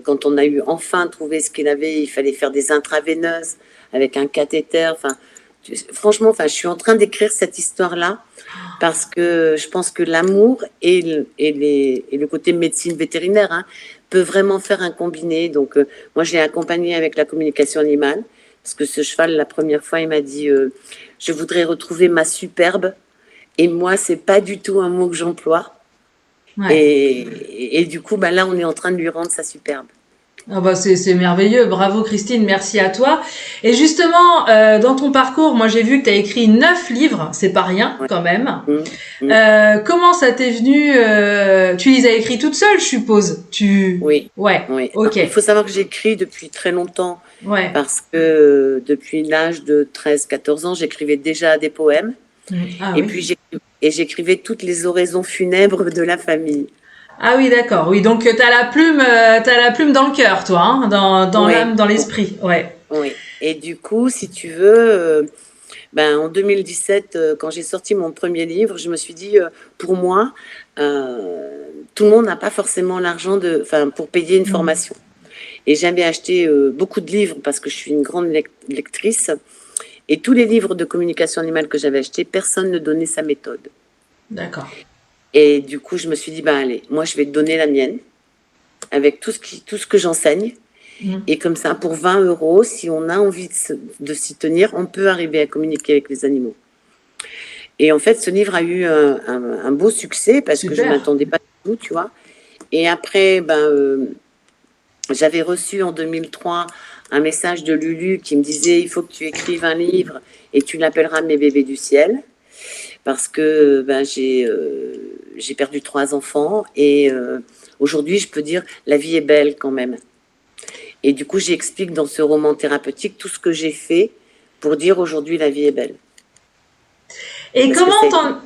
Speaker 2: Quand on a eu enfin trouvé ce qu'il avait, il fallait faire des intraveineuses avec un cathéter. Enfin, franchement, enfin, je suis en train d'écrire cette histoire-là parce que je pense que l'amour et le côté médecine vétérinaire, hein, peut vraiment faire un combiné. Donc, moi, je l'ai accompagné avec la communication animale parce que ce cheval, la première fois, il m'a dit je voudrais retrouver ma superbe. Et moi, c'est pas du tout un mot que j'emploie.
Speaker 1: Ouais.
Speaker 2: Et du coup, bah là, on est en train de lui rendre sa superbe.
Speaker 1: Ah bah c'est merveilleux, bravo Christine, merci à toi. Et justement, dans ton parcours, moi j'ai vu que tu as écrit 9 livres, c'est pas rien
Speaker 2: Ouais.
Speaker 1: quand même.
Speaker 2: Mmh, mmh.
Speaker 1: Comment ça t'est venu tu les as écrits toute seule, je suppose.
Speaker 2: Oui,
Speaker 1: Ouais,
Speaker 2: oui. Alors,
Speaker 1: ok,
Speaker 2: il faut savoir que j'écris depuis très longtemps
Speaker 1: ouais.
Speaker 2: parce que depuis l'âge de 13-14 ans, j'écrivais déjà des poèmes
Speaker 1: Ah
Speaker 2: et
Speaker 1: oui.
Speaker 2: puis j'écrivais toutes les oraisons funèbres de la famille.
Speaker 1: Ah oui, d'accord. Oui, donc t'as la plume dans le cœur, toi, hein, dans
Speaker 2: Oui,
Speaker 1: l'âme, dans l'esprit. Ouais.
Speaker 2: oui. Et du coup, si tu veux, ben, en 2017, quand j'ai sorti mon premier livre, je me suis dit, pour moi, tout le monde n'a pas forcément l'argent pour payer une
Speaker 1: Mm.
Speaker 2: formation. Et j'avais acheté beaucoup de livres parce que je suis une grande lectrice. Et tous les livres de communication animale que j'avais achetés, personne ne donnait sa méthode.
Speaker 1: D'accord.
Speaker 2: Et du coup, je me suis dit, ben allez, moi, je vais te donner la mienne avec tout ce que j'enseigne.
Speaker 1: Mm.
Speaker 2: Et comme ça, pour 20 euros, si on a envie de s'y tenir, on peut arriver à communiquer avec les animaux. Et en fait, ce livre a eu un beau succès parce que je ne
Speaker 1: Super.
Speaker 2: m'attendais pas du tout, tu vois. Et après, j'avais reçu en 2003 un message de Lulu qui me disait il faut que tu écrives un livre et tu l'appelleras Mes bébés du ciel parce que j'ai perdu 3 enfants et aujourd'hui, je peux dire la vie est belle quand même. Et du coup, j'explique dans ce roman thérapeutique tout ce que j'ai fait pour dire aujourd'hui la vie est belle.
Speaker 1: Et
Speaker 2: Parce que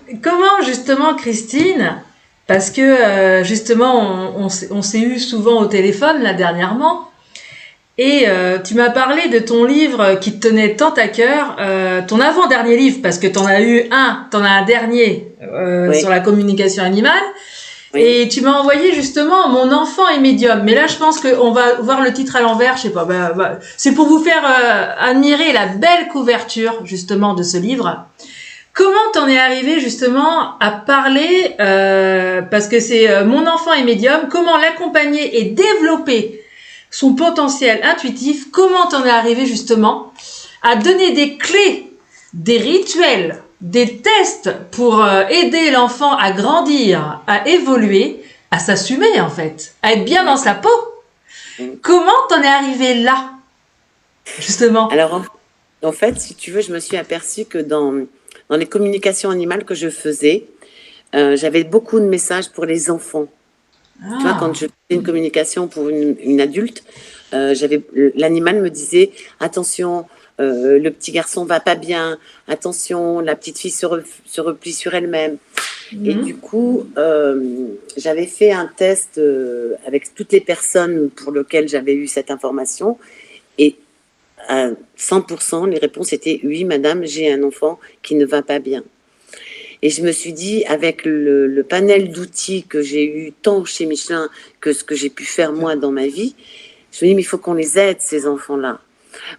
Speaker 2: c'est
Speaker 1: comment justement, Christine, parce que justement, on s'est eu souvent au téléphone là dernièrement, et tu m'as parlé de ton livre qui te tenait tant à cœur, ton avant-dernier livre, parce que t'en as un dernier sur
Speaker 2: oui,
Speaker 1: la communication animale,
Speaker 2: oui.
Speaker 1: et tu m'as envoyé justement Mon enfant est médium. Mais là, je pense qu'on va voir le titre à l'envers, je sais pas. C'est pour vous faire admirer la belle couverture justement de ce livre. Comment t'en es arrivé justement à parler, parce que c'est Mon enfant est médium, comment l'accompagner et développer son potentiel intuitif, comment t'en es arrivé justement à donner des clés, des rituels, des tests pour aider l'enfant à grandir, à évoluer, à s'assumer en fait, à être bien dans
Speaker 2: Oui.
Speaker 1: sa peau.
Speaker 2: Mm.
Speaker 1: Comment t'en es arrivé là, justement?
Speaker 2: Alors, en fait, si tu veux, je me suis aperçue que dans les communications animales que je faisais, j'avais beaucoup de messages pour les enfants. Tu vois, quand
Speaker 1: Ah.
Speaker 2: je faisais une communication pour une adulte, l'animal me disait attention, le petit garçon va pas bien, attention, la petite fille se replie sur elle-même. Et du
Speaker 1: Mhm.
Speaker 2: coup, j'avais fait un test avec toutes les personnes pour lesquelles j'avais eu cette information. Et à 100%, les réponses étaient oui, madame, j'ai un enfant qui ne va pas bien. Et je me suis dit, avec le panel d'outils que j'ai eu tant chez Michelin que ce que j'ai pu faire moi dans ma vie, je me dis, mais il faut qu'on les aide, ces enfants-là.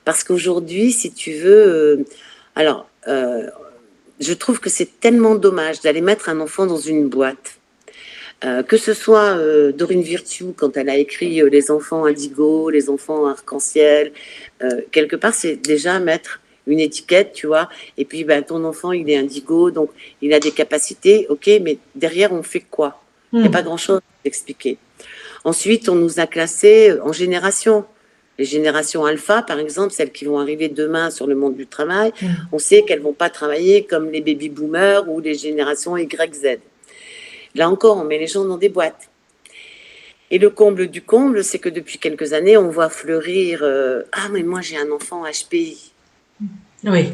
Speaker 2: Parce qu'aujourd'hui, si tu veux, alors, je trouve que c'est tellement dommage d'aller mettre un enfant dans une boîte. Que ce soit Dorine Virtue, quand elle a écrit Les enfants indigo, les enfants arc-en-ciel, quelque part, c'est déjà mettre une étiquette, tu vois, et puis ben, ton enfant, il est indigo, donc il a des capacités, ok, mais derrière, on fait quoi? Il n'y a pas
Speaker 1: Mhm.
Speaker 2: grand-chose à expliquer. Ensuite, on nous a classés en générations. Les générations alpha, par exemple, celles qui vont arriver demain sur le monde du travail,
Speaker 1: Mhm.
Speaker 2: on sait qu'elles ne vont pas travailler comme les baby-boomers ou les générations YZ. Là encore, on met les gens dans des boîtes. Et le comble du comble, c'est que depuis quelques années, on voit fleurir ah, mais moi j'ai un enfant HPI.
Speaker 1: Oui.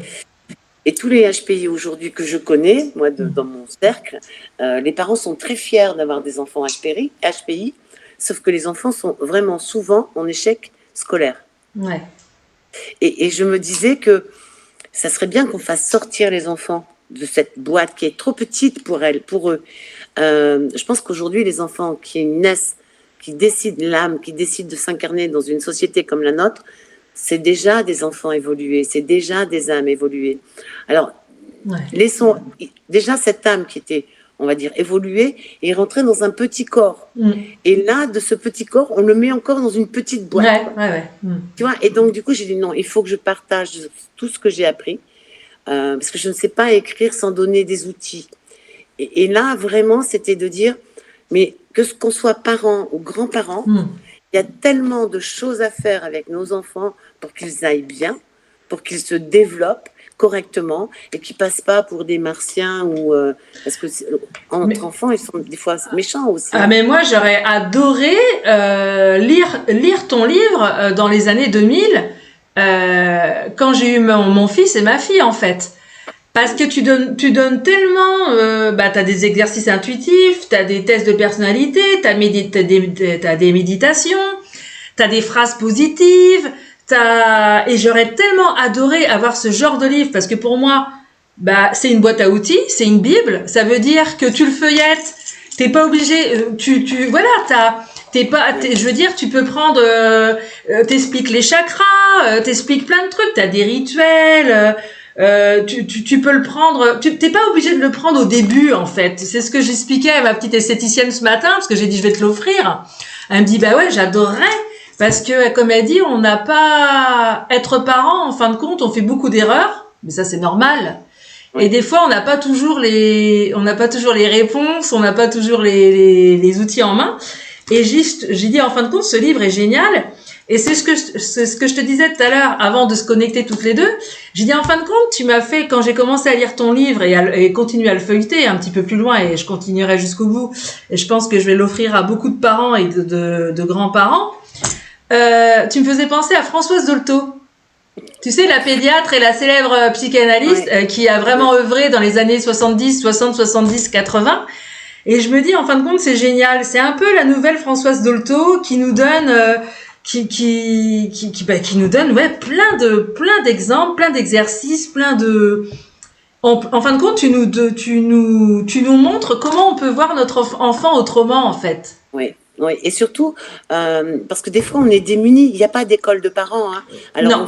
Speaker 2: Et tous les HPI aujourd'hui que je connais, moi dans mon cercle, les parents sont très fiers d'avoir des enfants HPI, sauf que les enfants sont vraiment souvent en échec scolaire.
Speaker 1: Ouais.
Speaker 2: Et je me disais que ça serait bien qu'on fasse sortir les enfants de cette boîte qui est trop petite pour eux. Je pense qu'aujourd'hui, les enfants qui naissent, qui décident l'âme, qui décident de s'incarner dans une société comme la nôtre, c'est déjà des enfants évolués, c'est déjà des âmes évoluées. Alors, laissons déjà cette âme qui était, on va dire, évoluée et rentrer dans un petit corps. Et là, de ce petit corps, on le met encore dans une petite boîte. Tu vois, et donc, du coup, j'ai dit non, il faut que je partage tout ce que j'ai appris, parce que je ne sais pas écrire sans donner des outils. Et là, vraiment, c'était de dire, mais qu'on soit parents ou grands-parents, il y a tellement de choses à faire avec nos enfants pour qu'ils aillent bien, pour qu'ils se développent correctement et qu'ils passent pas pour des martiens ou parce que entre enfants ils sont des fois méchants aussi.
Speaker 1: Ah mais moi j'aurais adoré lire ton livre dans les années 2000 quand j'ai eu mon fils et ma fille en fait. Parce que tu donnes tellement, t'as des exercices intuitifs, t'as des tests de personnalité, t'as des méditations, t'as des phrases positives, et j'aurais tellement adoré avoir ce genre de livre parce que pour moi, c'est une boîte à outils, c'est une bible, ça veut dire que tu le feuillettes, t'es pas obligé, je veux dire, tu peux prendre, t'expliques les chakras, t'expliques plein de trucs, t'as des rituels, tu peux le prendre, t'es pas obligé de le prendre au début en fait. C'est ce que j'expliquais à ma petite esthéticienne ce matin parce que j'ai dit je vais te l'offrir. Elle me dit bah ouais j'adorerais parce que comme elle dit on n'a pas être parent en fin de compte on fait beaucoup d'erreurs mais ça c'est normal. Et des fois on n'a pas toujours les réponses, on n'a pas toujours les outils en main. Et j'ai dit en fin de compte ce livre est génial. Et c'est ce que je te disais tout à l'heure, avant de se connecter toutes les deux. J'ai dit, en fin de compte, tu m'as fait, quand j'ai commencé à lire ton livre et continuer à le feuilleter un petit peu plus loin, et je continuerai jusqu'au bout, et je pense que je vais l'offrir à beaucoup de parents et de grands-parents, tu me faisais penser à Françoise Dolto. Tu sais, la pédiatre et la célèbre psychanalyste qui a vraiment œuvré dans les années 70, 60, 70, 80. Et je me dis, en fin de compte, c'est génial. C'est un peu la nouvelle Françoise Dolto qui nous donne... qui nous donne plein d'exemples, plein d'exercices, en fin de compte tu nous montres comment on peut voir notre enfant autrement en fait.
Speaker 2: Oui, et surtout parce que des fois on est démunis, il n'y a pas d'école de parents hein. Alors non.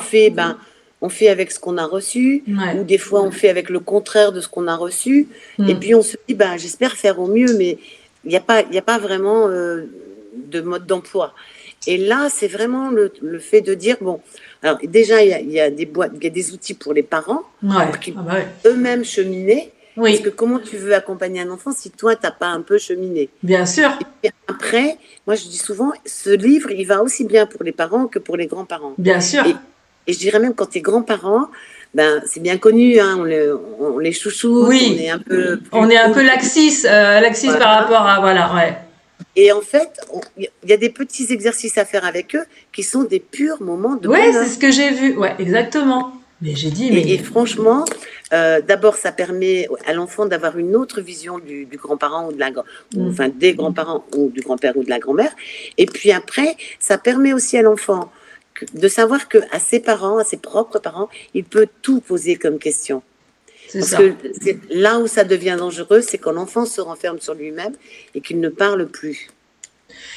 Speaker 2: On fait avec ce qu'on a reçu ou des fois on fait avec le contraire de ce qu'on a reçu et puis on se dit j'espère faire au mieux mais il n'y a pas vraiment de mode d'emploi. Et là, c'est vraiment le fait de dire, bon, alors déjà, il y a des boîtes, il y a des outils pour les parents, pour qu'ils eux-mêmes cheminer. Parce que comment tu veux accompagner un enfant si toi, tu n'as pas un peu cheminé?
Speaker 1: Bien sûr.
Speaker 2: Et puis après, moi, je dis souvent, ce livre, il va aussi bien pour les parents que pour les grands-parents.
Speaker 1: Bien sûr.
Speaker 2: Et je dirais même, quand tu es grand-parent, c'est bien connu, hein, on les chouchoute,
Speaker 1: on est un peu laxiste voilà. Par rapport à,
Speaker 2: Et en fait, il y a des petits exercices à faire avec eux qui sont des purs moments de bonheur.
Speaker 1: Oui, c'est ce que j'ai vu. Ouais, exactement. Mais j'ai dit...
Speaker 2: Et franchement, d'abord, ça permet à l'enfant d'avoir une autre vision du grand-parent enfin des grands-parents ou du grand-père ou de la grand-mère. Et puis après, ça permet aussi à l'enfant de savoir qu'à ses parents, à ses propres parents, il peut tout poser comme question. Parce que là où ça devient dangereux, c'est quand l'enfant se renferme sur lui-même et qu'il ne parle plus.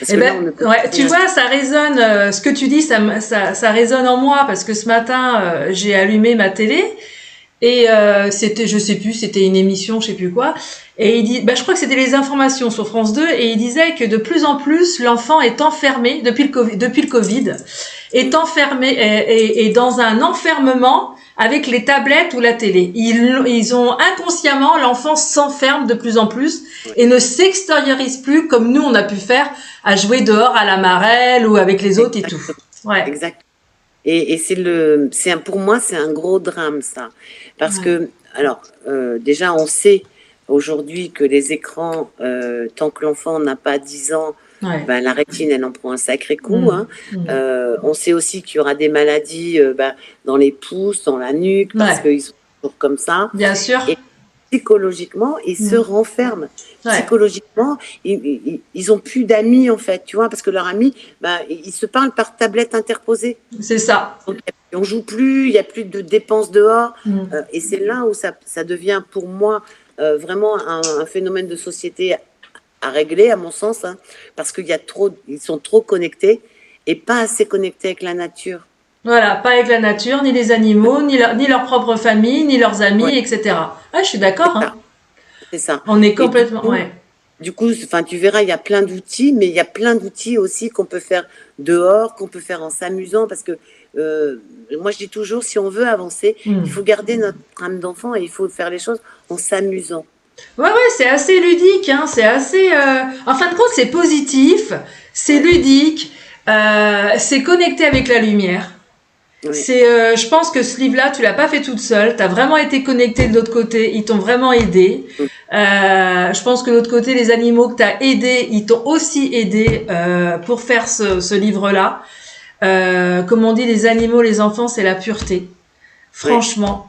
Speaker 1: Tu vois, ça résonne, ce que tu dis, ça résonne en moi parce que ce matin, j'ai allumé ma télé et c'était, je sais plus, c'était une émission, je sais plus quoi. Et il dit, je crois que c'était les informations sur France 2 et il disait que de plus en plus, l'enfant est enfermé, depuis le Covid, est enfermé et dans un enfermement avec les tablettes ou la télé. Ils ont inconsciemment, l'enfant s'enferme de plus en plus et ne s'extériorise plus comme nous on a pu faire à jouer dehors à la marelle ou avec les autres et tout.
Speaker 2: Ouais. Exact. Et pour moi, c'est un gros drame ça. Parce que, alors, déjà on sait aujourd'hui que les écrans, tant que l'enfant n'a pas 10 ans, la rétine, elle en prend un sacré coup. On sait aussi qu'il y aura des maladies dans les pouces, dans la nuque, parce qu'ils sont toujours comme ça.
Speaker 1: Bien sûr.
Speaker 2: psychologiquement, ils se renferment.
Speaker 1: Ouais,
Speaker 2: Psychologiquement, ils ont plus d'amis, en fait, tu vois, parce que leurs amis, bah, ils se parlent par tablette interposée.
Speaker 1: c'est ça.
Speaker 2: Donc, on joue plus, il n'y a plus de dépenses dehors.
Speaker 1: Mm.
Speaker 2: Et c'est là où ça devient, pour moi, vraiment un phénomène de société à régler, à mon sens, hein, parce ils sont trop connectés et pas assez connectés avec la nature.
Speaker 1: Voilà, pas avec la nature, ni les animaux, ni leur propre famille, ni leurs
Speaker 2: Ouais,
Speaker 1: amis, etc. Ah, je suis d'accord,
Speaker 2: c'est
Speaker 1: hein.
Speaker 2: ça, c'est ça.
Speaker 1: On est
Speaker 2: Et
Speaker 1: complètement, ouais.
Speaker 2: du coup, enfin, tu verras, il y a plein d'outils, mais il y a plein d'outils aussi qu'on peut faire dehors, qu'on peut faire en s'amusant, parce que moi, je dis toujours, si on veut avancer, il
Speaker 1: Mm.
Speaker 2: faut garder notre âme d'enfant et il faut faire les choses en s'amusant.
Speaker 1: Ouais, ouais, c'est assez ludique, hein. C'est assez. En fin de compte, c'est positif, c'est
Speaker 2: Ouais,
Speaker 1: ludique, c'est connecté avec la lumière.
Speaker 2: ouais,
Speaker 1: Je pense que ce livre-là, tu l'as pas fait toute seule. T'as vraiment été connecté de l'autre côté. Ils t'ont vraiment aidé.
Speaker 2: mm,
Speaker 1: Je pense que de l'autre côté, les animaux que t'as aidés, ils t'ont aussi aidé pour faire ce livre-là. Comme on dit, les animaux, les enfants, c'est la pureté.
Speaker 2: ouais.
Speaker 1: Franchement,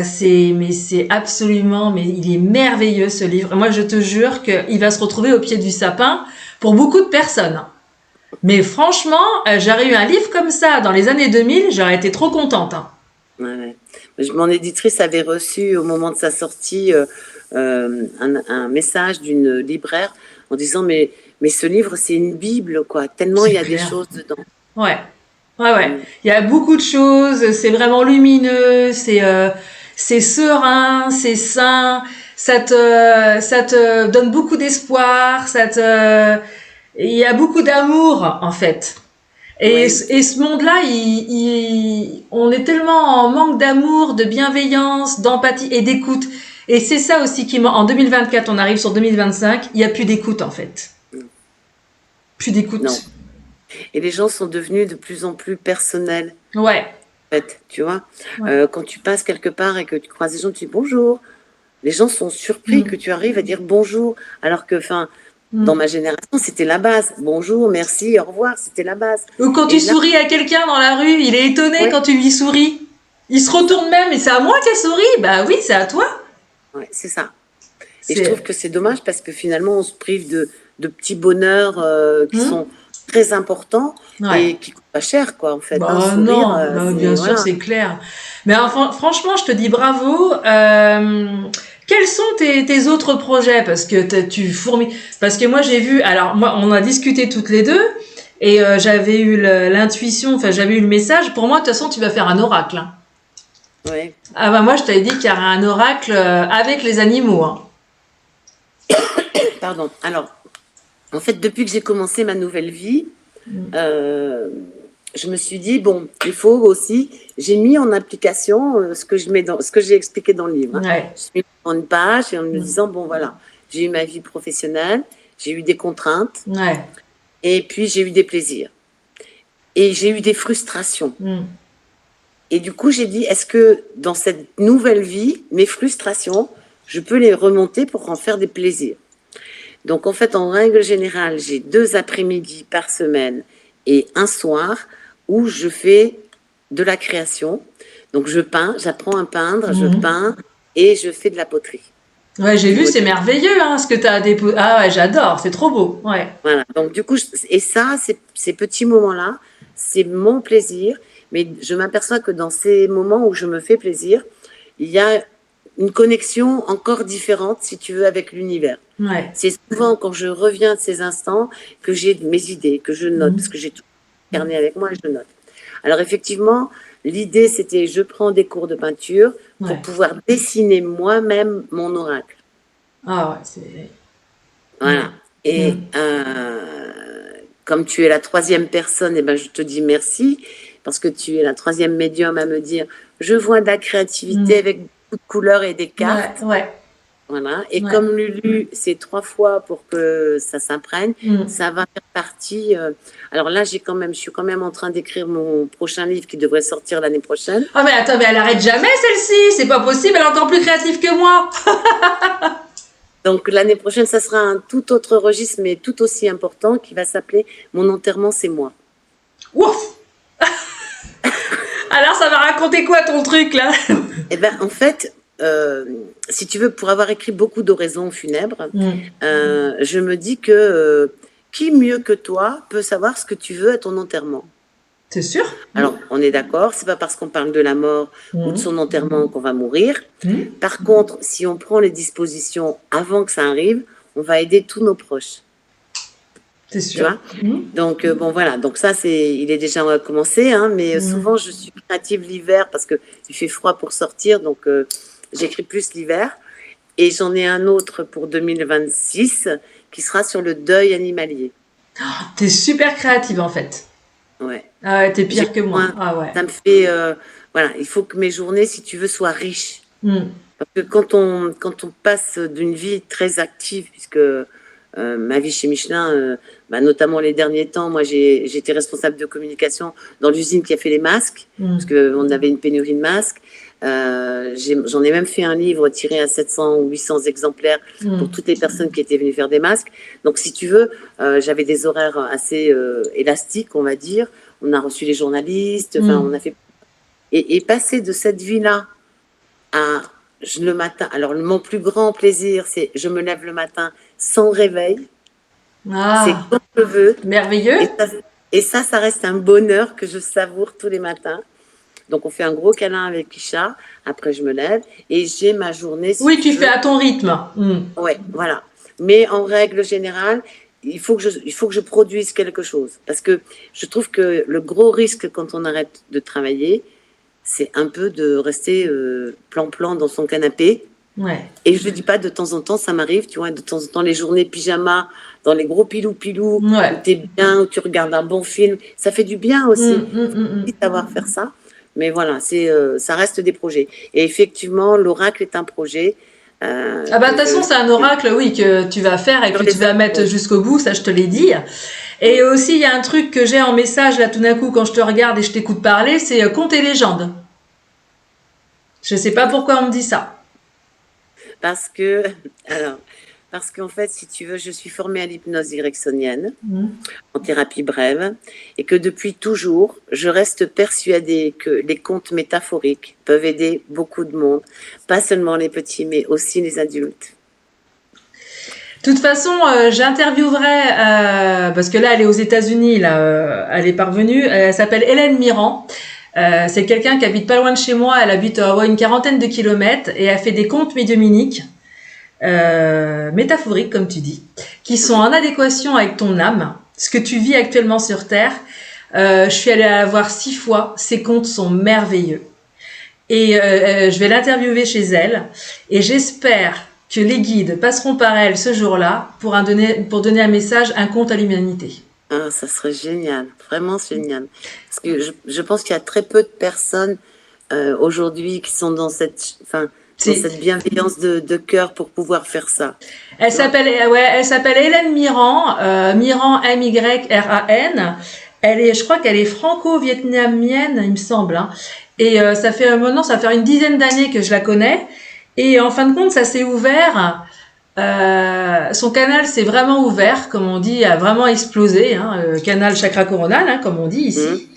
Speaker 1: c'est absolument, mais il est merveilleux ce livre. Moi, je te jure qu'il va se retrouver au pied du sapin pour beaucoup de personnes. Mais franchement, j'aurais eu un livre comme ça dans les années 2000, j'aurais été trop contente, hein.
Speaker 2: Ouais, ouais. Mon éditrice avait reçu au moment de sa sortie un message d'une libraire en disant mais ce livre c'est une Bible quoi, tellement il
Speaker 1: C'est
Speaker 2: y a des
Speaker 1: clair.
Speaker 2: choses dedans.
Speaker 1: Ouais, ouais, ouais.
Speaker 2: Mm.
Speaker 1: Il y a beaucoup de choses. C'est vraiment lumineux. C'est serein, c'est sain. Ça te donne beaucoup d'espoir. Il y a beaucoup d'amour en fait.
Speaker 2: Oui,
Speaker 1: Et ce monde-là, on est tellement en manque d'amour, de bienveillance, d'empathie et d'écoute. Et c'est ça aussi en 2024, on arrive sur 2025, il n'y a plus d'écoute en fait. Plus
Speaker 2: non.
Speaker 1: d'écoute.
Speaker 2: Et les gens sont devenus de plus en plus personnels
Speaker 1: Ouais,
Speaker 2: en fait, tu vois.
Speaker 1: ouais.
Speaker 2: Quand tu passes quelque part et que tu croises des gens, tu dis bonjour. Les gens sont surpris que
Speaker 1: Mm.
Speaker 2: tu arrives à dire bonjour, alors que, enfin, dans
Speaker 1: Mm.
Speaker 2: ma génération, c'était la base. Bonjour, merci, au revoir, c'était la base.
Speaker 1: Ou quand tu
Speaker 2: Et là,
Speaker 1: souris à quelqu'un dans la rue, il est étonné
Speaker 2: ouais,
Speaker 1: quand tu lui souris. Il se
Speaker 2: c'est ça.
Speaker 1: retourne même et c'est à moi qu'elle sourit. Bah oui, c'est à toi.
Speaker 2: Ouais, c'est ça. Et je trouve
Speaker 1: C'est.
Speaker 2: que c'est dommage parce que finalement, on se prive de petits bonheurs qui
Speaker 1: Mm.
Speaker 2: sont très importants
Speaker 1: Ouais.
Speaker 2: et qui coûtent pas cher, quoi, en fait. Hein.
Speaker 1: Bah
Speaker 2: Sourire,
Speaker 1: non, bah, bien
Speaker 2: c'est,
Speaker 1: sûr,
Speaker 2: voilà.
Speaker 1: c'est clair. Mais enfin, franchement, je te dis bravo. Quels sont tes autres projets? Parce que tu fourmis. Parce que moi, j'ai vu. Alors, moi, on a discuté toutes les deux. Et j'avais eu l'intuition, enfin, j'avais eu le message. Pour moi, de toute façon, tu vas faire un oracle, hein.
Speaker 2: Ouais,
Speaker 1: Ah bah moi, je t'avais dit qu'il y aurait un oracle avec les animaux, hein.
Speaker 2: pardon. Alors, en fait, depuis que j'ai commencé ma nouvelle vie, euh, je me suis dit, bon, il faut aussi, j'ai mis en application ce que j'ai expliqué dans le livre. Hein.
Speaker 1: Ouais.
Speaker 2: Je suis mis en une page et en me
Speaker 1: Mm.
Speaker 2: disant, bon, voilà, j'ai eu ma vie professionnelle, j'ai eu des contraintes
Speaker 1: Ouais.
Speaker 2: et puis j'ai eu des plaisirs. Et j'ai eu des frustrations.
Speaker 1: Mm.
Speaker 2: Et du coup, j'ai dit, est-ce que dans cette nouvelle vie, mes frustrations, je peux les remonter pour en faire des plaisirs? Donc, en fait, en règle générale, j'ai 2 après-midi par semaine et un soir où je fais de la création. Donc, je peins, j'apprends à peindre, je
Speaker 1: Mhm.
Speaker 2: peins et je fais de la poterie.
Speaker 1: Ouais, j'ai
Speaker 2: Du
Speaker 1: vu, c'est
Speaker 2: modèle.
Speaker 1: merveilleux, hein, ce que t'as déposé. Ah ouais, j'adore, c'est trop beau. Ouais.
Speaker 2: Voilà. Donc, du coup, et ça, ces petits moments-là, c'est mon plaisir. Mais je m'aperçois que dans ces moments où je me fais plaisir, il y a une connexion encore différente, si tu veux, avec l'univers.
Speaker 1: Ouais.
Speaker 2: C'est souvent quand je reviens de ces instants que j'ai mes idées, que je note, parce
Speaker 1: Mhm.
Speaker 2: que j'ai tout carnet avec moi et je note. Alors effectivement, l'idée c'était je prends des cours de peinture pour
Speaker 1: Ouais.
Speaker 2: pouvoir dessiner moi-même mon oracle.
Speaker 1: Ah ouais, c'est.
Speaker 2: Voilà.
Speaker 1: Mm.
Speaker 2: Et
Speaker 1: Mm.
Speaker 2: comme tu es la troisième personne, eh ben, je te dis merci, parce que tu es la troisième médium à me dire je vois de la créativité
Speaker 1: Mm.
Speaker 2: avec beaucoup de couleurs et des
Speaker 1: Ouais,
Speaker 2: cartes.
Speaker 1: ouais,
Speaker 2: Voilà. Et
Speaker 1: ouais.
Speaker 2: comme Lulu, c'est 3 fois pour que ça s'imprègne,
Speaker 1: Mm.
Speaker 2: ça va faire partie. Alors là, je suis quand même en train d'écrire mon prochain livre qui devrait sortir l'année prochaine.
Speaker 1: Ah mais attends, mais elle arrête jamais celle-ci, c'est pas possible, elle est encore plus créative que moi.
Speaker 2: Donc l'année prochaine, ça sera un tout autre registre, mais tout aussi important, qui va s'appeler Mon enterrement, c'est moi.
Speaker 1: Ouf. Alors ça va raconter quoi ton truc là?
Speaker 2: Eh ben, en fait, si tu veux, pour avoir écrit beaucoup d'oraisons funèbres,
Speaker 1: Mm.
Speaker 2: je me dis que qui mieux que toi peut savoir ce que tu veux à ton enterrement?
Speaker 1: C'est sûr?
Speaker 2: Alors, on est d'accord, c'est pas parce qu'on parle de la mort ou de
Speaker 1: Mm.
Speaker 2: son enterrement qu'on va mourir.
Speaker 1: Mm.
Speaker 2: Par contre, si on prend les dispositions avant que ça arrive, on va aider tous nos proches.
Speaker 1: C'est
Speaker 2: Tu
Speaker 1: sûr.
Speaker 2: vois?
Speaker 1: Mm.
Speaker 2: Donc, bon, voilà. Donc, ça, il est déjà commencé, hein, mais
Speaker 1: Mm.
Speaker 2: souvent, je suis créative l'hiver parce qu'il fait froid pour sortir. Donc, j'écris plus l'hiver. Et j'en ai un autre pour 2026 qui sera sur le deuil animalier.
Speaker 1: T'es super créative en fait.
Speaker 2: Ouais.
Speaker 1: Ah ouais, t'es
Speaker 2: J'ai
Speaker 1: pire que moi.
Speaker 2: besoin,
Speaker 1: Ah ouais.
Speaker 2: ça me fait, voilà, il faut que mes journées, si tu veux, soient riches.
Speaker 1: Mm.
Speaker 2: Parce que quand on passe d'une vie très active, puisque ma vie chez Michelin, bah, notamment les derniers temps, moi j'étais responsable de communication dans l'usine qui a fait les masques, parce
Speaker 1: Mm.
Speaker 2: qu'on avait une pénurie de masques. J'en ai même fait un livre tiré à 700 ou 800 exemplaires pour
Speaker 1: Mm.
Speaker 2: toutes les personnes qui étaient venues faire des masques. Donc si tu veux, j'avais des horaires assez élastiques, on va dire. On a reçu les journalistes, enfin on
Speaker 1: Mm.
Speaker 2: a fait... Et passer de cette vie-là à le matin. Alors, mon plus grand plaisir, c'est je me lève le matin sans réveil. C'est
Speaker 1: Ah,
Speaker 2: quand je veux.
Speaker 1: merveilleux.
Speaker 2: Et ça reste un bonheur que je savoure tous les matins. Donc, on fait un gros câlin avec Isha. Après, je me lève et j'ai ma journée, si
Speaker 1: Oui,
Speaker 2: tu
Speaker 1: tu fais
Speaker 2: veux.
Speaker 1: à ton rythme. Mm.
Speaker 2: Ouais, voilà. Mais en règle générale, il faut que je produise quelque chose. Parce que je trouve que le gros risque quand on arrête de travailler, c'est un peu de rester plan-plan dans son canapé.
Speaker 1: Ouais.
Speaker 2: Et je ne dis pas de temps en temps, ça m'arrive, tu vois, de temps en temps, les journées pyjama, dans les gros pilou-pilou, où
Speaker 1: Ouais.
Speaker 2: tu es bien, où tu regardes un bon film, ça fait du bien
Speaker 1: Mm,
Speaker 2: aussi,
Speaker 1: mm, mm, mm.
Speaker 2: savoir faire ça. Mais voilà, ça reste des projets. Et effectivement, l'oracle est un projet
Speaker 1: Ah bah de
Speaker 2: que
Speaker 1: toute façon c'est un oracle oui que tu vas faire et
Speaker 2: sur
Speaker 1: que tu
Speaker 2: les
Speaker 1: vas mettre
Speaker 2: animaux.
Speaker 1: jusqu'au bout, ça je te l'ai dit. Et aussi il y a un truc que j'ai en message là tout d'un coup quand je te regarde et je t'écoute parler, c'est contes et légendes. Je sais pas pourquoi on me dit ça.
Speaker 2: Parce que, alors, parce qu'en fait, si tu veux, je suis formée à l'hypnose ericksonienne,
Speaker 1: Mm.
Speaker 2: en thérapie brève, et que depuis toujours, je reste persuadée que les contes métaphoriques peuvent aider beaucoup de monde, pas seulement les petits, mais aussi les adultes.
Speaker 1: De toute façon, j'interviewerai parce que là elle est aux États-Unis là, elle est parvenue. Elle s'appelle Hélène Mirand. C'est quelqu'un qui habite pas loin de chez moi. Elle habite à une quarantaine de kilomètres et elle fait des contes médiumniques. Métaphoriques, comme tu dis, qui sont en adéquation avec ton âme, ce que tu vis actuellement sur Terre. Je suis allée la voir 6 fois. Ses contes sont merveilleux. Et je vais l'interviewer chez elle. Et j'espère que les guides passeront par elle ce jour-là pour donner un message, un conte à l'humanité.
Speaker 2: Ah, ça serait génial, vraiment génial. Parce que je pense qu'il y a très peu de personnes aujourd'hui qui sont dans cette bienveillance de cœur pour pouvoir faire ça.
Speaker 1: Elle s'appelle Hélène Mirand, Mirand M-Y-R-A-N. Je crois qu'elle est franco-vietnamienne, il me semble. Hein. Et ça fait maintenant, ça va faire une dizaine d'années que je la connais. Et en fin de compte, ça s'est ouvert. Son canal s'est vraiment ouvert, comme on dit, a vraiment explosé. Hein, canal chakra coronal, hein, comme on dit ici.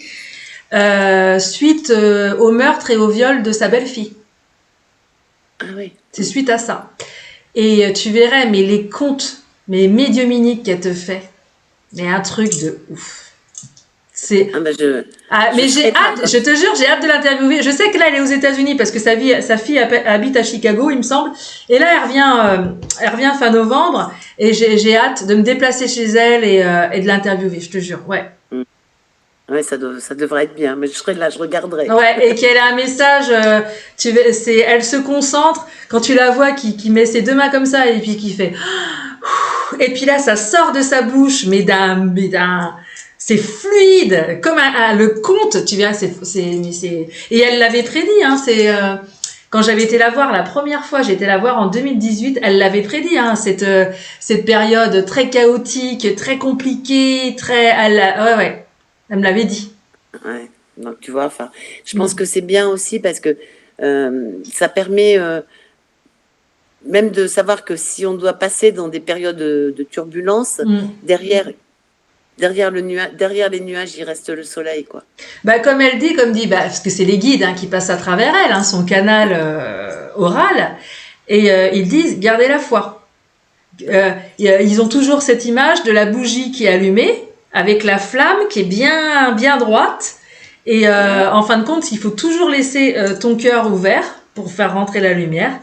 Speaker 1: Suite au meurtre et au viol de sa belle-fille.
Speaker 2: Ah oui.
Speaker 1: C'est suite à ça. Et tu verrais, mais les contes, mais médiumniques qu'elle te fait, mais un truc de ouf. C'est.
Speaker 2: Ah ben
Speaker 1: Mais j'ai hâte, je te jure, j'ai hâte de l'interviewer. Je sais que là, elle est aux États-Unis parce que sa fille habite à Chicago, il me semble. Et là, elle revient fin novembre. Et j'ai hâte de me déplacer chez elle et de l'interviewer, je te jure. Ouais.
Speaker 2: Ouais, ça devrait être bien, mais je serai là, je regarderai.
Speaker 1: Ouais, et qu'elle a un message, elle se concentre, quand tu la vois qui met ses deux mains comme ça et puis qui fait, et puis là ça sort de sa bouche, mais c'est fluide, comme le conte, tu vois, et elle l'avait prédit, hein, quand j'avais été la voir la première fois, j'ai été la voir en 2018, elle l'avait prédit, hein, cette période très chaotique, très compliquée, ouais, elle me l'avait dit.
Speaker 2: Ouais. Donc tu vois, enfin, je pense que c'est bien aussi parce que ça permet même de savoir que si on doit passer dans des périodes de turbulence, derrière, derrière les nuages, il reste le soleil, quoi.
Speaker 1: Bah, comme dit, bah, parce que c'est les guides qui passent à travers elle, son canal oral, et ils disent gardez la foi. Ils ont toujours cette image de la bougie qui est allumée avec la flamme qui est bien droite. Et en fin de compte, il faut toujours laisser ton cœur ouvert pour faire rentrer la lumière.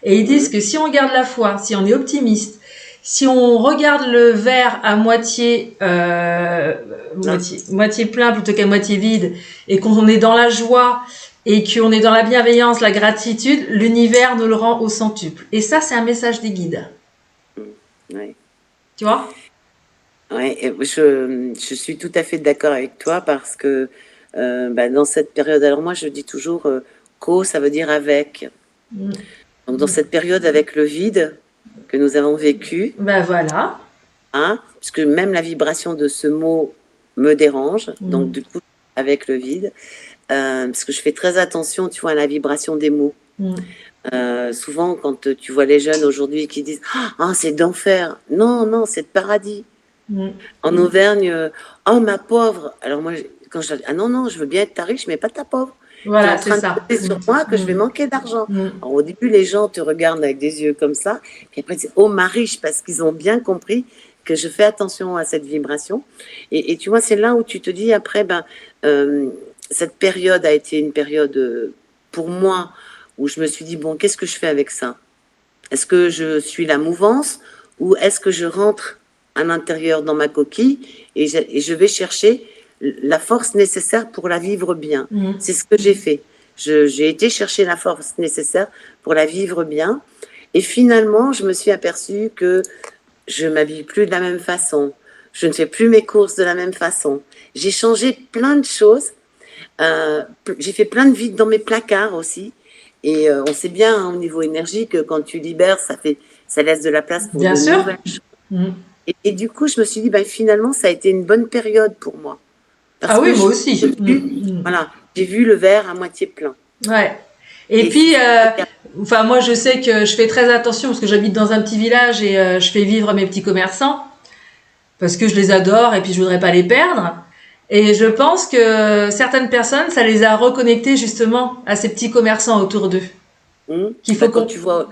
Speaker 1: Et ils disent que si on garde la foi, si on est optimiste, si on regarde le verre à moitié plein plutôt qu'à moitié vide, et qu'on est dans la joie et qu'on est dans la bienveillance, la gratitude, l'univers nous le rend au centuple. Et ça, c'est un message des guides.
Speaker 2: Ouais.
Speaker 1: Tu vois?
Speaker 2: Ouais, et je suis tout à fait d'accord avec toi parce que dans cette période, alors moi je dis toujours co, ça veut dire avec. Donc dans cette période avec le vide que nous avons vécu,
Speaker 1: Ben voilà.
Speaker 2: puisque même la vibration de ce mot me dérange, donc du coup avec le vide, parce que je fais très attention, tu vois, à la vibration des mots. Souvent, quand tu vois les jeunes aujourd'hui qui disent ah c'est d'enfer, non, c'est de paradis. En Auvergne, oh ma pauvre. Alors moi, quand je dis ah non, je veux bien être ta riche, mais pas ta pauvre.
Speaker 1: Voilà,
Speaker 2: tu es en train de compter sur moi que je vais manquer d'argent. Alors au début, les gens te regardent avec des yeux comme ça, puis après, c'est oh ma riche, parce qu'ils ont bien compris que je fais attention à cette vibration. Et tu vois, c'est là où tu te dis après, cette période a été une période pour moi où je me suis dit bon, qu'est-ce que je fais avec ça? Est-ce que je suis la mouvance ou est-ce que je rentre à l'intérieur dans ma coquille et je vais chercher la force nécessaire pour la vivre bien? C'est ce que j'ai fait. J'ai été chercher la force nécessaire pour la vivre bien. Et finalement, je me suis aperçue que je ne m'habille plus de la même façon. Je ne fais plus mes courses de la même façon. J'ai changé plein de choses. J'ai fait plein de vides dans mes placards aussi. Et on sait bien au niveau énergie que quand tu libères, ça laisse de la place pour
Speaker 1: bien
Speaker 2: de
Speaker 1: sûr.
Speaker 2: nouvelles choses. Et du coup, je me suis dit, finalement, ça a été une bonne période pour moi.
Speaker 1: Parce oui, moi aussi.
Speaker 2: Voilà, j'ai vu le verre à moitié plein.
Speaker 1: Ouais. Et puis, moi, je sais que je fais très attention parce que j'habite dans un petit village et je fais vivre mes petits commerçants parce que je les adore et puis je voudrais pas les perdre. Et je pense que certaines personnes, ça les a reconnectés justement à ces petits commerçants autour d'eux.
Speaker 2: Qu'il faut quand tu vois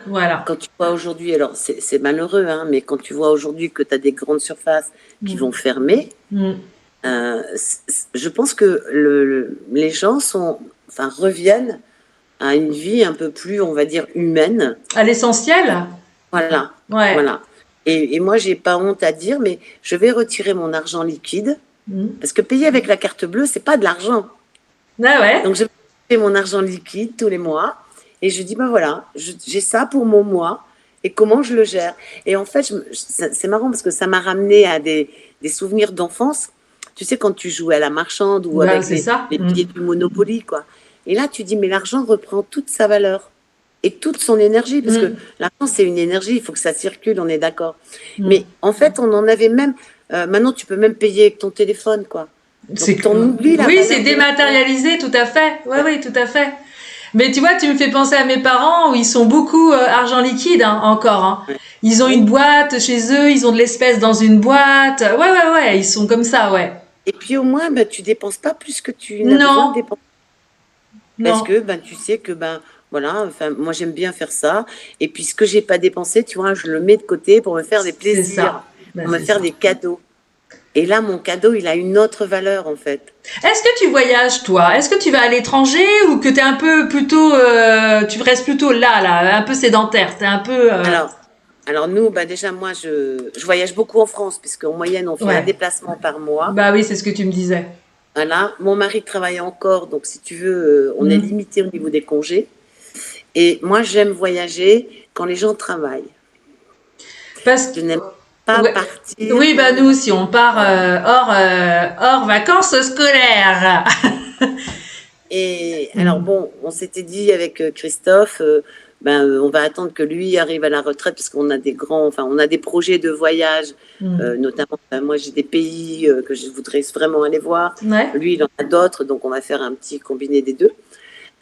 Speaker 2: aujourd'hui, alors c'est malheureux, mais quand tu vois aujourd'hui que tu as des grandes surfaces qui vont fermer, je pense que les gens reviennent à une vie un peu plus, on va dire, humaine.
Speaker 1: À l'essentiel.
Speaker 2: Voilà.
Speaker 1: Ouais.
Speaker 2: Voilà. Et moi, j'ai pas honte à dire, mais je vais retirer mon argent liquide parce que payer avec la carte bleue, c'est pas de l'argent.
Speaker 1: Ah ouais.
Speaker 2: Donc, je vais retirer mon argent liquide tous les mois et je dis, voilà, j'ai ça pour mon mois et comment je le gère. Et en fait, c'est marrant parce que ça m'a ramené à des souvenirs d'enfance. Tu sais, quand tu jouais à la marchande ou avec les billets du Monopoly, quoi. Et là, tu dis, mais l'argent reprend toute sa valeur et toute son énergie, parce que l'argent, c'est une énergie, il faut que ça circule, on est d'accord. Mais en fait, on en avait même... maintenant, tu peux même payer avec ton téléphone, quoi. Donc, t'en oublies la valeur.
Speaker 1: C'est dématérialisé, tout à fait. Oui, tout à fait. Mais tu vois, tu me fais penser à mes parents où ils sont beaucoup argent liquide encore. Ils ont une boîte chez eux, ils ont de l'espèce dans une boîte. Ouais, ils sont comme ça, ouais.
Speaker 2: Et puis au moins, tu dépenses pas plus que tu n'as besoin de dépenser. Parce que tu sais que voilà, moi j'aime bien faire ça. Et puis ce que j'ai pas dépensé, tu vois, je le mets de côté pour me faire des plaisirs, pour me faire des cadeaux. Et là, mon cadeau, il a une autre valeur en fait.
Speaker 1: Est-ce que tu voyages toi? Est-ce que tu vas à l'étranger ou que t'es un peu plutôt, tu restes plutôt là, un peu sédentaire? T'es un peu.
Speaker 2: Alors nous, déjà moi, je voyage beaucoup en France puisqu'en moyenne on fait un déplacement par mois.
Speaker 1: Bah oui, c'est ce que tu me disais.
Speaker 2: Voilà, mon mari travaille encore, donc si tu veux, on est limité au niveau des congés. Et moi, j'aime voyager quand les gens travaillent.
Speaker 1: Parce que
Speaker 2: je n'aime pas partir.
Speaker 1: Oui, nous aussi, on part hors vacances scolaires.
Speaker 2: Et alors bon, on s'était dit avec Christophe, on va attendre que lui arrive à la retraite parce qu'on a on a des projets de voyage, notamment. Moi, j'ai des pays que je voudrais vraiment aller voir. Lui, il en a d'autres, donc on va faire un petit combiné des deux.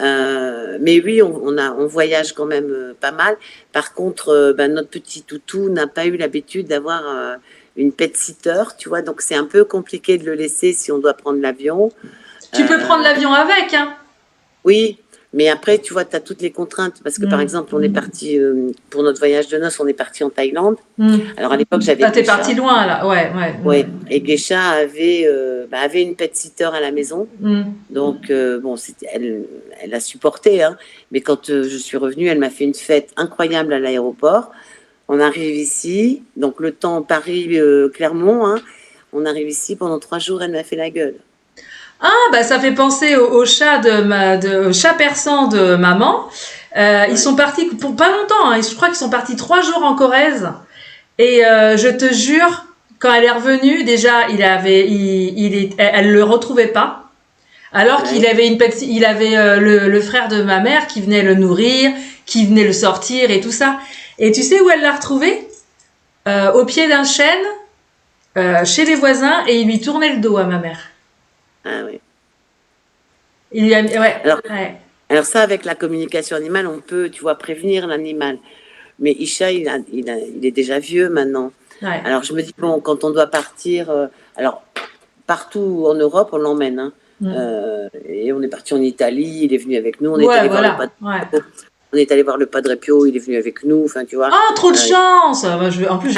Speaker 2: Mais oui, on voyage quand même pas mal. Par contre, notre petit toutou n'a pas eu l'habitude d'avoir une pet-sitter, tu vois. Donc, c'est un peu compliqué de le laisser si on doit prendre l'avion.
Speaker 1: Tu peux prendre l'avion avec, hein.
Speaker 2: Oui, mais après, tu vois, tu as toutes les contraintes. Parce que, par exemple, on est parti, pour notre voyage de noces, on est parti en Thaïlande. Alors, à l'époque, j'avais
Speaker 1: Ah, t'es
Speaker 2: Geisha.
Speaker 1: parti loin, là. Ouais.
Speaker 2: Ouais. Et Geisha avait une pet-sitter à la maison. Donc, bon, elle a supporté, hein. Mais quand je suis revenue, elle m'a fait une fête incroyable à l'aéroport. On arrive ici, donc le temps Paris-Clermont, hein. On arrive ici, pendant 3 jours, elle m'a fait la gueule.
Speaker 1: Ah, bah ça fait penser au chat au chat persan de maman. Ils sont partis pour pas longtemps, hein. Je crois qu'ils sont partis 3 jours en Corrèze. Et je te jure, quand elle est revenue, déjà, elle le retrouvait pas. Alors qu'il avait il avait le frère de ma mère qui venait le nourrir, qui venait le sortir et tout ça. Et tu sais où elle l'a retrouvé? Au pied d'un chêne, chez les voisins, et il lui tournait le dos à ma mère.
Speaker 2: Ah oui.
Speaker 1: Il lui a mis,
Speaker 2: Alors ça, avec la communication animale, on peut, tu vois, prévenir l'animal. Mais Isha, il est déjà vieux maintenant.
Speaker 1: Ouais.
Speaker 2: Alors je me dis, bon, quand on doit partir, alors partout en Europe, on l'emmène, hein. Et on est parti en Italie, il est venu avec nous. On est allé voir le Padre Pio. On est allé voir le Padre Pio, il est venu avec nous. Enfin, tu vois.
Speaker 1: Ah, trop de chance. En plus,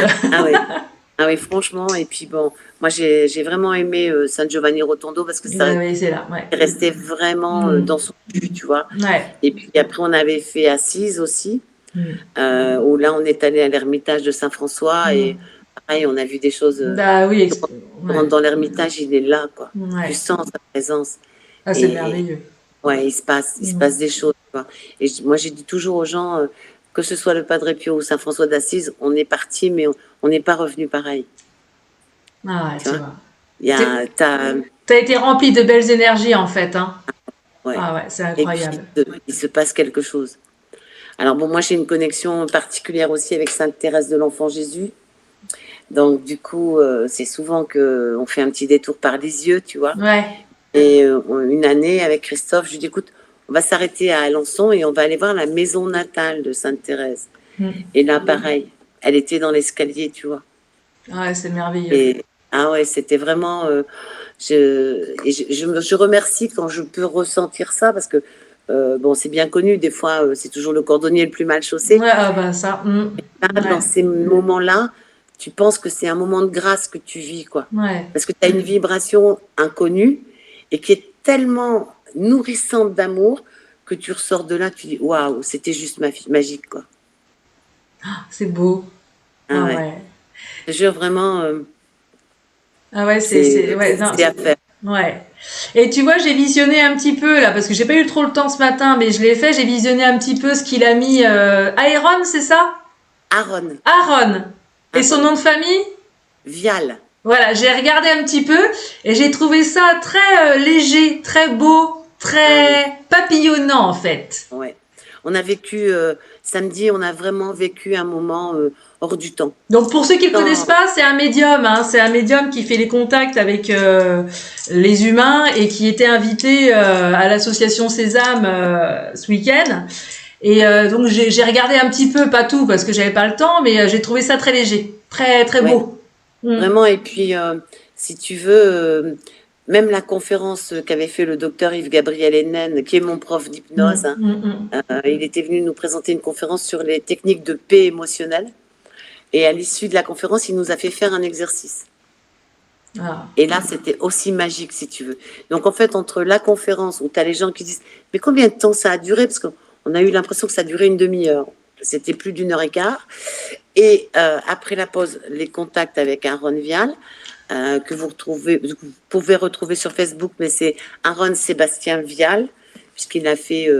Speaker 2: Ah oui, franchement. Et puis bon, moi j'ai vraiment aimé San Giovanni Rotondo parce que ça restait vraiment dans son but, tu vois. Et puis après, on avait fait Assise aussi, où là, on est allé à l'Ermitage de Saint-François et pareil, on a vu des choses.
Speaker 1: Bah oui.
Speaker 2: Dans l'Ermitage, il est là, quoi. Tu sens sa présence.
Speaker 1: Ah, c'est merveilleux.
Speaker 2: Ouais, il se passe des choses, tu vois. Et moi, j'ai dit toujours aux gens, que ce soit le Padre Pio ou Saint-François d'Assise, on est parti, mais on n'est pas revenu pareil.
Speaker 1: Ah, tu vois.
Speaker 2: T'as
Speaker 1: été rempli de belles énergies, en fait, hein.
Speaker 2: Ouais.
Speaker 1: Ah ouais, c'est incroyable.
Speaker 2: Et puis, il se passe quelque chose. Alors bon, moi, j'ai une connexion particulière aussi avec Sainte Thérèse de l'Enfant Jésus. Donc, du coup, c'est souvent qu'on fait un petit détour par Lisieux, tu vois.
Speaker 1: Ouais.
Speaker 2: Et une année, avec Christophe, je lui dis, écoute, on va s'arrêter à Alençon et on va aller voir la maison natale de Sainte Thérèse. Et là, pareil, elle était dans l'escalier, tu vois.
Speaker 1: Ouais, c'est merveilleux.
Speaker 2: Ah ouais, c'était vraiment... je remercie quand je peux ressentir ça, parce que, bon, c'est bien connu, des fois, c'est toujours le cordonnier le plus mal chaussé.
Speaker 1: Ouais, ah bah ça.
Speaker 2: Dans ces moments-là, tu penses que c'est un moment de grâce que tu vis, quoi.
Speaker 1: Ouais.
Speaker 2: Parce que tu as une vibration inconnue et qui est tellement nourrissante d'amour que tu ressors de là, tu dis waouh, c'était juste magique, quoi.
Speaker 1: C'est beau.
Speaker 2: Ah ouais. Je jure vraiment.
Speaker 1: Ah ouais, c'est
Speaker 2: à faire.
Speaker 1: Ouais. Et tu vois, j'ai visionné un petit peu là, parce que j'ai pas eu trop le temps ce matin, mais je l'ai fait. J'ai visionné un petit peu ce qu'il a mis. Aaron, c'est ça? Aaron. Et son nom de famille?
Speaker 2: Vial.
Speaker 1: Voilà, j'ai regardé un petit peu et j'ai trouvé ça très léger, très beau, très papillonnant en fait.
Speaker 2: Ouais. On a vécu samedi, on a vraiment vécu un moment hors du temps.
Speaker 1: Donc pour ceux qui ne connaissent pas, c'est un médium, hein, c'est un médium qui fait les contacts avec les humains et qui était invité à l'association Sésame ce week-end. Et donc j'ai regardé un petit peu, pas tout parce que j'avais pas le temps, mais j'ai trouvé ça très léger, très très beau.
Speaker 2: Vraiment, et puis si tu veux, même la conférence qu'avait fait le docteur Yves-Gabriel Hénen, qui est mon prof d'hypnose, il était venu nous présenter une conférence sur les techniques de paix émotionnelle. Et à l'issue de la conférence, il nous a fait faire un exercice. Et là, c'était aussi magique, si tu veux. Donc, en fait, entre la conférence où tu as les gens qui disent « Mais combien de temps ça a duré ?» Parce qu'on a eu l'impression que ça durait une demi-heure. C'était plus d'1h15. Et après la pause, les contacts avec Aaron Vial, que vous pouvez retrouver sur Facebook, mais c'est Aaron Sébastien Vial, puisqu'il a fait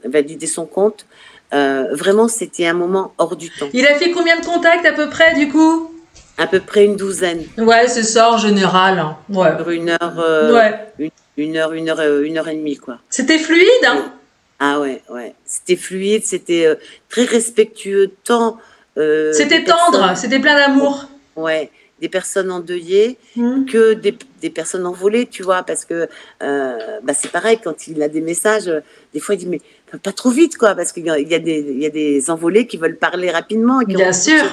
Speaker 2: valider son compte. Vraiment, c'était un moment hors du temps.
Speaker 1: Il a fait combien de contacts à peu près, du coup?
Speaker 2: À peu près une douzaine.
Speaker 1: Ouais, c'est ça en général. Ouais.
Speaker 2: Sur une heure, une heure et demie, quoi.
Speaker 1: C'était fluide, hein?
Speaker 2: Ah ouais. C'était fluide, c'était très respectueux, tant...
Speaker 1: c'était tendre, c'était plein d'amour.
Speaker 2: Ouais, des personnes endeuillées que des personnes envolées, tu vois, parce que c'est pareil, quand il a des messages, des fois il dit, mais pas trop vite, quoi, parce qu'il y a des envolés qui veulent parler rapidement.
Speaker 1: Bien sûr.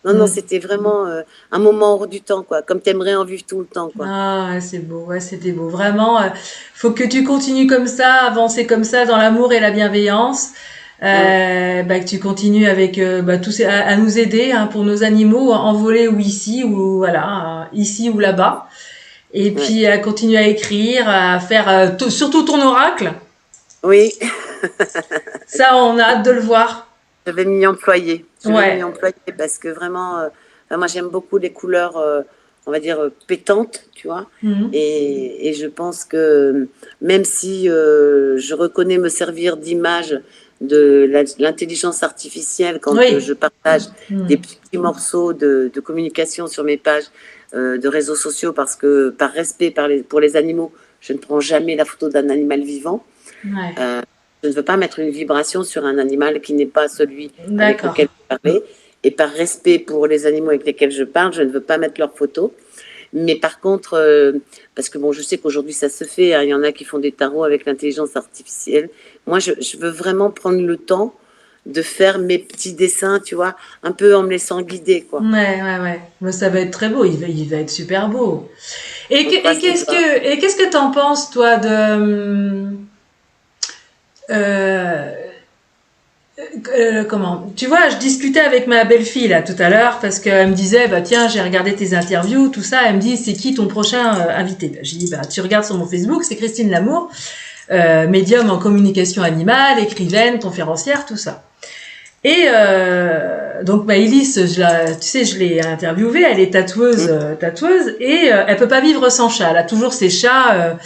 Speaker 2: Non, non, c'était vraiment un moment hors du temps, quoi. Comme t'aimerais en vivre tout le temps, quoi.
Speaker 1: Ah, c'est beau, ouais, c'était beau. Vraiment, faut que tu continues comme ça, avancer comme ça dans l'amour et la bienveillance.
Speaker 2: Ouais,
Speaker 1: Que tu continues avec à nous aider hein, pour nos animaux, en volée ou ici ou voilà, ici ou là-bas. Et
Speaker 2: ouais.
Speaker 1: puis à continuer à écrire, à faire surtout ton oracle.
Speaker 2: Oui,
Speaker 1: Ça, on a hâte de le voir.
Speaker 2: je vais m'y employer. Je vais m'y
Speaker 1: Ouais.
Speaker 2: employer parce que vraiment, enfin, moi, j'aime beaucoup les couleurs, on va dire, pétantes, tu vois.
Speaker 1: Mhm.
Speaker 2: Et je pense que même si je reconnais me servir d'images de l'intelligence artificielle quand je
Speaker 1: Oui.
Speaker 2: partage des
Speaker 1: Mhm.
Speaker 2: petits morceaux de communication sur mes pages de réseaux sociaux, parce que par respect pour les animaux, je ne prends jamais la photo d'un animal vivant.
Speaker 1: Ouais.
Speaker 2: Euh, je ne veux pas mettre une vibration sur un animal qui n'est pas celui avec
Speaker 1: D'accord.
Speaker 2: lequel je parlais. Et par respect pour les animaux avec lesquels je parle, je ne veux pas mettre leurs photos. Mais par contre, parce que bon, je sais qu'aujourd'hui ça se fait, hein, il y en a qui font des tarots avec l'intelligence artificielle. Moi, je veux vraiment prendre le temps de faire mes petits dessins, tu vois, un peu en me laissant guider, quoi.
Speaker 1: Ouais, ouais, ouais. Mais ça va être très beau. Il va être super beau.
Speaker 2: On croise les doigts.
Speaker 1: Et qu'est-ce que t'en penses, toi, de euh, comment tu vois, je discutais avec ma belle-fille là tout à l'heure parce qu'elle me disait bah tiens j'ai regardé tes interviews tout ça, elle me dit c'est qui ton prochain invité. J'ai dit bah tu regardes sur mon Facebook, c'est Christine Lamour, médium en communication animale, écrivaine, conférencière, tout ça. Et donc Maëlys, tu sais, je l'ai interviewée, elle est tatoueuse,
Speaker 2: Hum,
Speaker 1: tatoueuse, et elle peut pas vivre sans chat. Elle a toujours ses chats,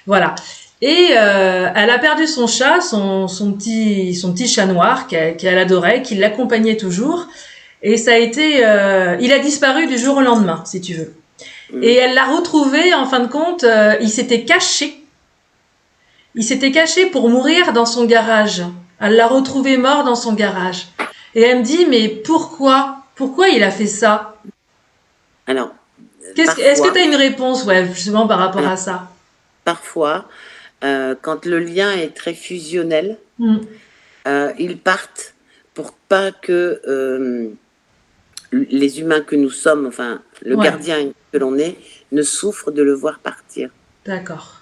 Speaker 1: voilà. Et elle a perdu son chat, son petit chat noir qu'elle adorait, qui l'accompagnait toujours. Et ça a été, il a disparu du jour au lendemain, si tu veux. Et
Speaker 2: hum.
Speaker 1: elle l'a retrouvé, en fin de compte, il s'était caché. Il s'était caché pour mourir dans son garage. Elle l'a retrouvé mort dans son garage. Et elle me dit, mais pourquoi? Pourquoi il a fait ça?
Speaker 2: Alors,
Speaker 1: Est-ce que
Speaker 2: parfois,
Speaker 1: tu as une réponse, ouais, justement par rapport
Speaker 2: alors,
Speaker 1: à ça?
Speaker 2: parfois, quand le lien est très fusionnel,
Speaker 1: Hmm.
Speaker 2: ils partent pour pas que les humains que nous sommes, enfin le
Speaker 1: Ouais,
Speaker 2: gardien que l'on est, ne souffre de le voir partir.
Speaker 1: d'accord.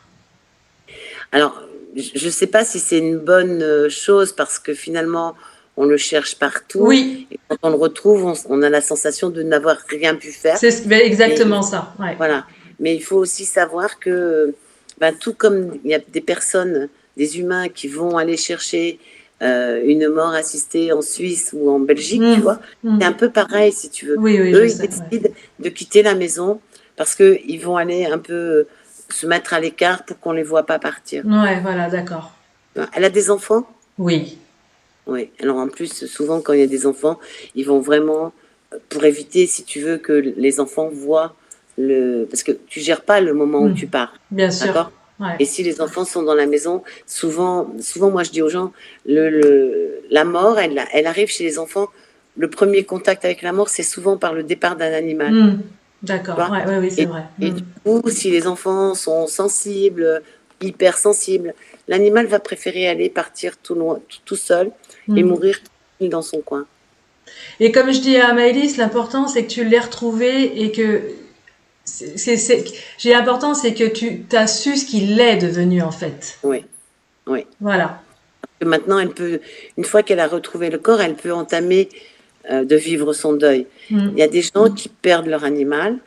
Speaker 2: Alors, je ne sais pas si c'est une bonne chose, parce que finalement, on le cherche partout,
Speaker 1: Oui,
Speaker 2: et quand on le retrouve, on a la sensation de n'avoir rien pu faire. Mais
Speaker 1: exactement ça. Ouais.
Speaker 2: voilà. Mais il faut aussi savoir que, ben, tout comme il y a des personnes, des humains qui vont aller chercher une mort assistée en Suisse ou en Belgique, tu
Speaker 1: Hmm.
Speaker 2: vois, c'est un
Speaker 1: Hmm.
Speaker 2: peu pareil, si tu veux.
Speaker 1: Oui, oui, je
Speaker 2: Eux, ils
Speaker 1: sais. Ouais.
Speaker 2: décident de quitter la maison parce qu'ils vont aller un peu se mettre à l'écart pour qu'on ne les voit pas partir.
Speaker 1: Ouais, voilà, d'accord.
Speaker 2: Elle a des enfants?
Speaker 1: Oui,
Speaker 2: Oui. Alors en plus, souvent, quand il y a des enfants, ils vont vraiment, pour éviter, si tu veux, que les enfants voient le... Parce que tu gères pas le moment où
Speaker 1: Hmm.
Speaker 2: tu pars,
Speaker 1: Bien sûr.
Speaker 2: d'accord?
Speaker 1: Ouais.
Speaker 2: Et si les enfants sont dans la maison, souvent, moi je dis aux gens, la mort, elle arrive chez les enfants. Le premier contact avec la mort, c'est souvent par le départ d'un animal,
Speaker 1: Hmm.
Speaker 2: tu
Speaker 1: D'accord.
Speaker 2: vois?
Speaker 1: Ouais, ouais, oui, c'est
Speaker 2: Et,
Speaker 1: vrai.
Speaker 2: et
Speaker 1: Hmm.
Speaker 2: du coup, si les enfants sont sensibles, hypersensibles, l'animal va préférer aller partir tout loin, tout seul, et
Speaker 1: Hmm.
Speaker 2: mourir dans son coin.
Speaker 1: Et comme je dis à Maëlys, l'important c'est que tu l'aies retrouvé et que j'ai l'important c'est que tu as su ce qu'il est devenu en fait.
Speaker 2: Oui, oui.
Speaker 1: Voilà.
Speaker 2: Et maintenant, une fois qu'elle a retrouvé le corps, elle peut entamer de vivre son deuil. Il y
Speaker 1: Hmm.
Speaker 2: a des gens qui perdent leur animal,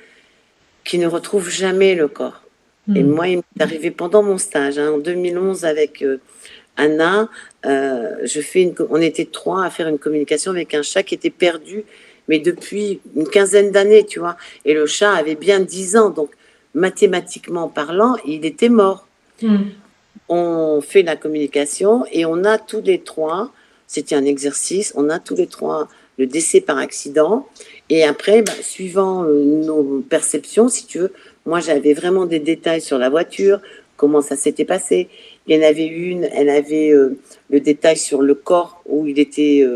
Speaker 2: qui ne retrouvent jamais le corps. Et
Speaker 1: Hmm.
Speaker 2: moi, il m'est arrivé pendant mon stage, hein, en 2011, avec Anna. On était trois à faire une communication avec un chat qui était perdu, mais depuis une quinzaine d'années, tu vois. Et le chat avait bien 10 ans, donc mathématiquement parlant, il était mort.
Speaker 1: Hmm.
Speaker 2: On fait la communication et on a tous les trois, c'était un exercice, on a tous les trois le décès par accident. Et après, bah, suivant nos perceptions, si tu veux, moi j'avais vraiment des détails sur la voiture, comment ça s'était passé. Il y en avait une, elle avait le détail sur le corps où il était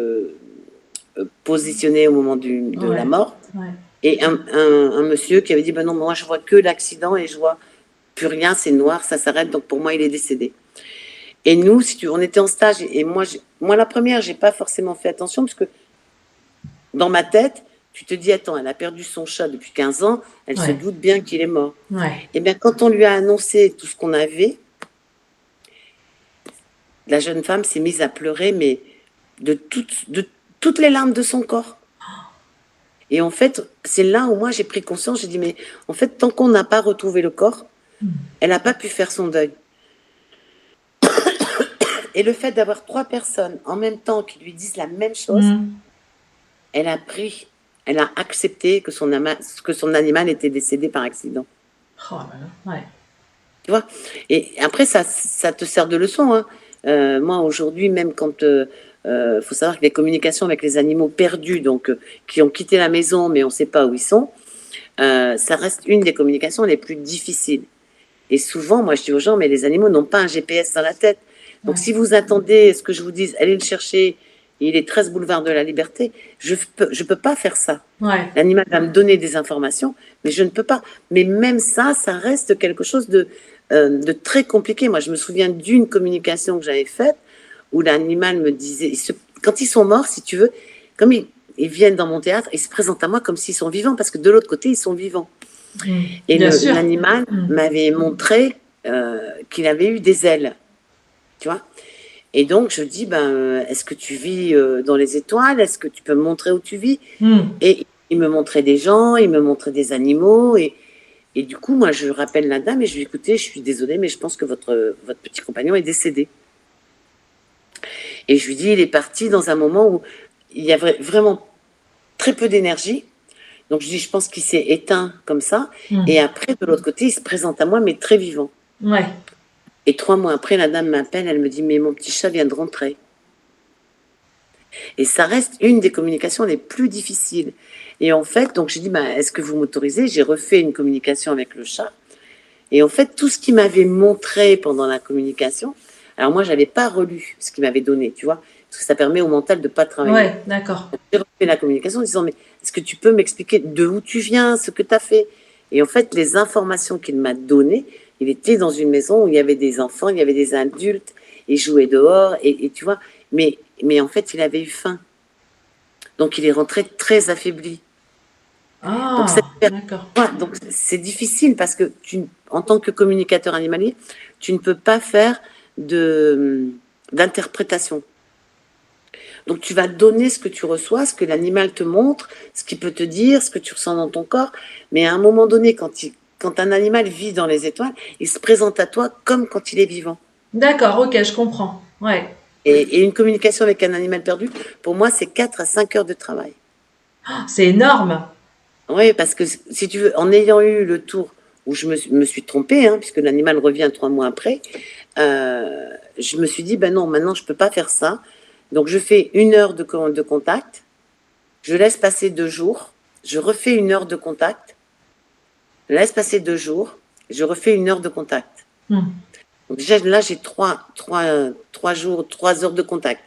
Speaker 2: positionné au moment de la
Speaker 1: Ouais.
Speaker 2: mort.
Speaker 1: Ouais.
Speaker 2: Et un monsieur qui avait dit, ben non, moi je vois que l'accident et je vois plus rien, c'est noir, ça s'arrête, donc pour moi il est décédé. Et nous, si tu veux, on était en stage, et moi la première, j'ai pas forcément fait attention, parce que dans ma tête, Tu te dis, attends, elle a perdu son chat depuis 15 ans, elle se
Speaker 1: Ouais.
Speaker 2: doute bien qu'il est mort.
Speaker 1: Ouais.
Speaker 2: Et bien, quand on lui a annoncé tout ce qu'on avait, la jeune femme s'est mise à pleurer, mais de toutes les larmes de son corps. Et en fait, c'est là où moi j'ai pris conscience, j'ai dit, mais en fait, tant qu'on n'a pas retrouvé le corps, elle n'a pas pu faire son deuil. Et le fait d'avoir 3 personnes en même temps qui lui disent la même chose,
Speaker 1: Mm.
Speaker 2: elle elle a accepté que que son animal était décédé par accident.
Speaker 1: Oh là là. Ouais.
Speaker 2: Tu vois? Et après, ça te sert de leçon, hein. Moi, aujourd'hui, même quand faut savoir que les communications avec les animaux perdus, donc qui ont quitté la maison, mais on ne sait pas où ils sont, ça reste une des communications les plus difficiles. Et souvent, moi, je dis aux gens, mais les animaux n'ont pas un GPS dans la tête. Donc,
Speaker 1: Ouais.
Speaker 2: si vous attendez ce que je vous dise, allez le chercher, il est 13 boulevard de la Liberté, je peux pas faire ça.
Speaker 1: Ouais.
Speaker 2: L'animal va me donner des informations, mais je ne peux pas. Mais même ça reste quelque chose de très compliqué. Moi, je me souviens d'une communication que j'avais faite où l'animal me disait, quand ils sont morts, si tu veux, comme ils viennent dans mon théâtre, ils se présentent à moi comme s'ils sont vivants, parce que de l'autre côté, ils sont vivants.
Speaker 1: Mm.
Speaker 2: Et
Speaker 1: Bien sûr.
Speaker 2: l'animal
Speaker 1: Mm.
Speaker 2: m'avait montré qu'il avait eu des ailes, tu vois. Et donc, je dis, ben, est-ce que tu vis dans les étoiles? Est-ce que tu peux me montrer où tu vis?
Speaker 1: Mm.
Speaker 2: Et il me montrait des gens, il me montrait des animaux. Et du coup, moi, je rappelle la dame et je lui dis, écoutez, je suis désolée, mais je pense que votre petit compagnon est décédé. Et je lui dis, il est parti dans un moment où il y avait vraiment très peu d'énergie. Donc, je dis, je pense qu'il s'est éteint comme ça.
Speaker 1: Mm.
Speaker 2: Et après, de l'autre côté, il se présente à moi, mais très vivant.
Speaker 1: Ouais.
Speaker 2: Et 3 mois après, la dame m'appelle, elle me dit, mais mon petit chat vient de rentrer. Et ça reste une des communications les plus difficiles. Et en fait, donc j'ai dit, bah, est-ce que vous m'autorisez? J'ai refait une communication avec le chat. Et en fait, tout ce qu'il m'avait montré pendant la communication, alors moi, je n'avais pas relu ce qu'il m'avait donné, tu vois, parce que ça permet au mental de ne pas travailler.
Speaker 1: Ouais. D'accord.
Speaker 2: J'ai refait la communication en disant, mais est-ce que tu peux m'expliquer de où tu viens, ce que tu as fait? Et en fait, les informations qu'il m'a données, il était dans une maison où il y avait des enfants, il y avait des adultes, il jouait dehors, et tu vois, mais en fait, il avait eu faim. Donc, il est rentré très affaibli. Donc,
Speaker 1: Ah. D'accord.
Speaker 2: donc c'est difficile parce que en tant que communicateur animalier, tu ne peux pas faire d'interprétation. Donc, tu vas donner ce que tu reçois, ce que l'animal te montre, ce qu'il peut te dire, ce que tu ressens dans ton corps. Mais à un moment donné, quand un animal vit dans les étoiles, il se présente à toi comme quand il est vivant.
Speaker 1: D'accord. Ok, je comprends. Ouais.
Speaker 2: Et une communication avec un animal perdu, pour moi, c'est 4 à 5 heures de travail.
Speaker 1: Oh, c'est énorme.
Speaker 2: Oui, parce que si tu veux, en ayant eu le tour où je me suis trompée, hein, puisque l'animal revient 3 mois après, je me suis dit, ben non, maintenant je ne peux pas faire ça. Donc je fais 1 heure de contact, je laisse passer 2 jours, je refais 1 heure de contact, je laisse passer 2 jours, je refais 1 heure de contact.
Speaker 1: Mm.
Speaker 2: Donc déjà là, j'ai 3 heures de contact.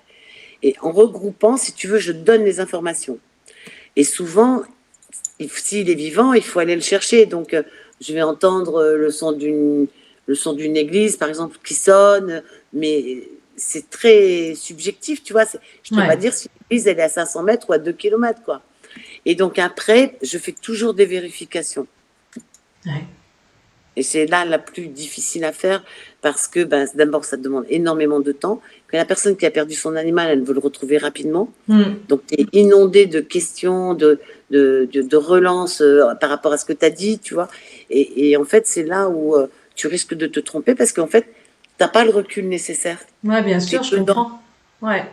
Speaker 2: Et en regroupant, si tu veux, je donne les informations. Et souvent, s'il est vivant, il faut aller le chercher. Donc, je vais entendre le son d'une église, par exemple, qui sonne, mais c'est très subjectif, tu vois. Je ne peux
Speaker 1: Ouais.
Speaker 2: pas dire si l'église, elle est à 500 mètres ou à 2 kilomètres, quoi. Et donc, après, je fais toujours des vérifications.
Speaker 1: Ouais.
Speaker 2: Et c'est là la plus difficile à faire parce que ben, d'abord, ça demande énormément de temps. Que la personne qui a perdu son animal, elle veut le retrouver rapidement.
Speaker 1: Mm.
Speaker 2: Donc, tu es inondé de questions, de relances par rapport à ce que tu as dit, tu vois. Et en fait, c'est là où tu risques de te tromper parce qu'en fait, tu n'as pas le recul nécessaire.
Speaker 1: Ouais, bien
Speaker 2: Tu es
Speaker 1: sûr, je
Speaker 2: dedans.
Speaker 1: comprends. Ouais.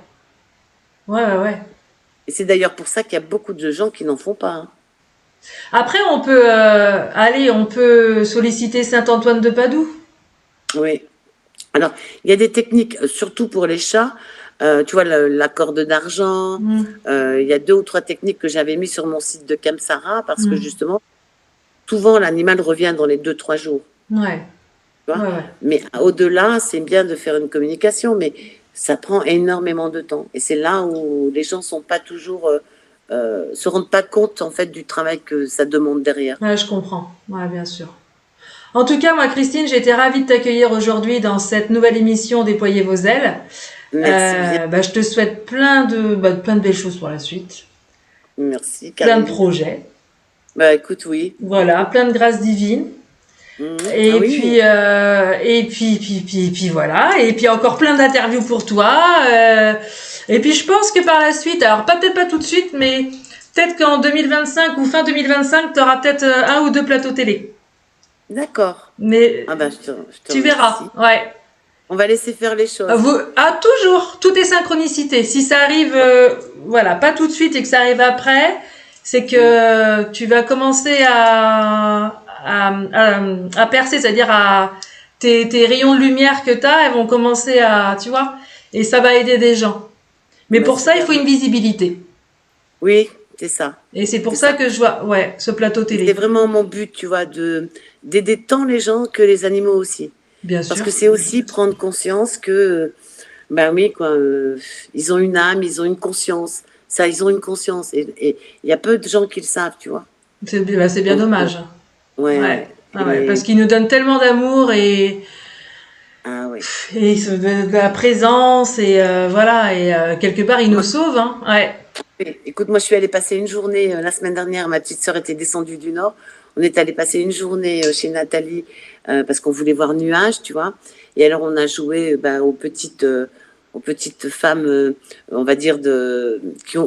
Speaker 1: Ouais, ouais, ouais.
Speaker 2: Et c'est d'ailleurs pour ça qu'il y a beaucoup de gens qui n'en font pas, hein.
Speaker 1: Après, on peut solliciter Saint-Antoine de Padoue.
Speaker 2: Oui. Alors, il y a des techniques, surtout pour les chats. Tu vois, la corde d'argent.
Speaker 1: Mm.
Speaker 2: Il y a 2 ou 3 techniques que j'avais mis sur mon site de Kamsara parce que
Speaker 1: Mm.
Speaker 2: justement, souvent, l'animal revient dans les 2-3 jours.
Speaker 1: Ouais.
Speaker 2: Tu vois.
Speaker 1: Ouais, ouais.
Speaker 2: Mais au-delà, c'est bien de faire une communication, mais ça prend énormément de temps. Et c'est là où les gens sont pas toujours, se rendent pas compte en fait du travail que ça demande derrière.
Speaker 1: Ouais, je comprends. Ouais, bien sûr. En tout cas, moi, Christine, j'ai été ravie de t'accueillir aujourd'hui dans cette nouvelle émission Déployez vos ailes.
Speaker 2: Merci bien.
Speaker 1: Je te souhaite plein de belles choses pour la suite.
Speaker 2: Merci,
Speaker 1: plein de
Speaker 2: Caroline.
Speaker 1: projets.
Speaker 2: Bah écoute, oui.
Speaker 1: Voilà, plein de grâces divines.
Speaker 2: Ah
Speaker 1: Et
Speaker 2: oui,
Speaker 1: puis, puis voilà. Et puis encore plein d'interviews pour toi. Et puis je pense que par la suite, alors peut-être pas tout de suite, mais peut-être qu'en 2025 ou fin 2025, tu auras peut-être un ou deux plateaux télé.
Speaker 2: d'accord.
Speaker 1: Mais
Speaker 2: Ah bah je te
Speaker 1: tu verras.
Speaker 2: remercie.
Speaker 1: Ouais.
Speaker 2: On va laisser faire les choses.
Speaker 1: Toujours, tout est synchronicité. Si ça arrive, voilà, pas tout de suite et que ça arrive après, c'est que tu vas commencer à percer, c'est-à-dire à tes rayons de lumière que tu as, elles vont commencer à, tu vois, et ça va aider des gens. Mais
Speaker 2: Bah
Speaker 1: pour ça, il
Speaker 2: super.
Speaker 1: faut une visibilité.
Speaker 2: Oui, c'est ça.
Speaker 1: Et c'est pour
Speaker 2: C'est
Speaker 1: ça
Speaker 2: ça.
Speaker 1: que je vois, ouais, ce plateau
Speaker 2: Et c'est
Speaker 1: télé.
Speaker 2: vraiment mon but, tu vois, d'aider tant les gens que les animaux aussi.
Speaker 1: Bien
Speaker 2: Parce
Speaker 1: sûr.
Speaker 2: que c'est aussi prendre conscience que, ben oui, quoi, ils ont une âme, ils ont une conscience. Ça, ils ont une conscience. Et il y a peu de gens qui le savent, tu vois.
Speaker 1: C'est bien
Speaker 2: Donc,
Speaker 1: dommage.
Speaker 2: ouais,
Speaker 1: Ouais.
Speaker 2: ouais.
Speaker 1: Ah ouais, parce qu'ils nous donnent tellement d'amour
Speaker 2: Ah oui.
Speaker 1: et de la présence et voilà et quelque part il nous
Speaker 2: Moi,
Speaker 1: sauve hein. Ouais,
Speaker 2: écoute, moi, je suis allée passer une journée la semaine dernière. Ma petite sœur était descendue du Nord. On est allé passer une journée chez Nathalie parce qu'on voulait voir Nuages, tu vois. Et alors, on a joué ben, aux petites femmes, on va dire,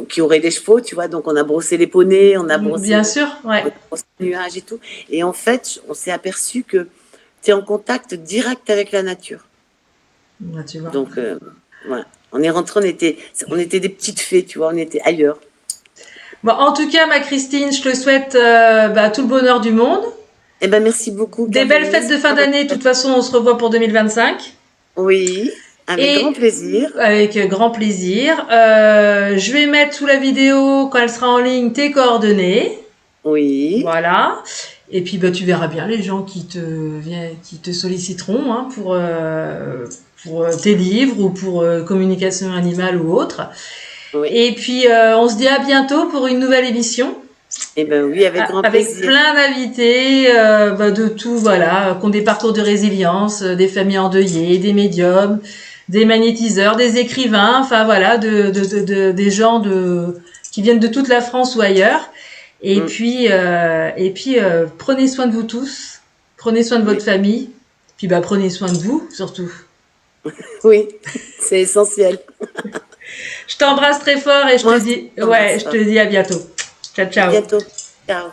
Speaker 2: qui auraient des chevaux, tu vois. Donc, on a brossé les poneys,
Speaker 1: bien sûr,
Speaker 2: on a
Speaker 1: ouais.
Speaker 2: brossé les nuages et tout. Et en fait, on s'est aperçu que tu es en contact direct avec la nature.
Speaker 1: Là, tu vois.
Speaker 2: Donc, voilà. On est rentré, on était des petites fées, tu vois. On était ailleurs.
Speaker 1: Bon, en tout cas, ma Christine, je te souhaite tout le bonheur du monde,
Speaker 2: Eh ben, merci beaucoup,
Speaker 1: des belles
Speaker 2: Caroline.
Speaker 1: fêtes de fin d'année. De toute façon, on se revoit pour 2025
Speaker 2: Oui, avec grand
Speaker 1: et
Speaker 2: plaisir.
Speaker 1: avec grand plaisir. Je vais mettre sous la vidéo quand elle sera en ligne tes coordonnées.
Speaker 2: Oui,
Speaker 1: Voilà. Et puis bah, tu verras bien les gens qui te solliciteront hein, pour tes livres ou pour communication animale ou autre.
Speaker 2: oui.
Speaker 1: Et puis on se dit à bientôt pour une nouvelle émission
Speaker 2: Eh ben oui, avec grand
Speaker 1: avec
Speaker 2: plaisir.
Speaker 1: plein d'invités de tout, voilà, qui ont des parcours de résilience, des familles endeuillées, des médiums, des magnétiseurs, des écrivains, enfin voilà, des gens qui viennent de toute la France ou ailleurs.
Speaker 2: Mm,
Speaker 1: Et puis prenez soin de vous tous, prenez soin de votre
Speaker 2: oui,
Speaker 1: famille, puis bah prenez soin de vous surtout.
Speaker 2: oui, c'est essentiel.
Speaker 1: Je t'embrasse très fort et
Speaker 2: Moi aussi, je
Speaker 1: ouais,
Speaker 2: t'embrasse
Speaker 1: je te
Speaker 2: fort.
Speaker 1: dis à bientôt. Ciao
Speaker 2: À
Speaker 1: ciao.
Speaker 2: bientôt. Ciao.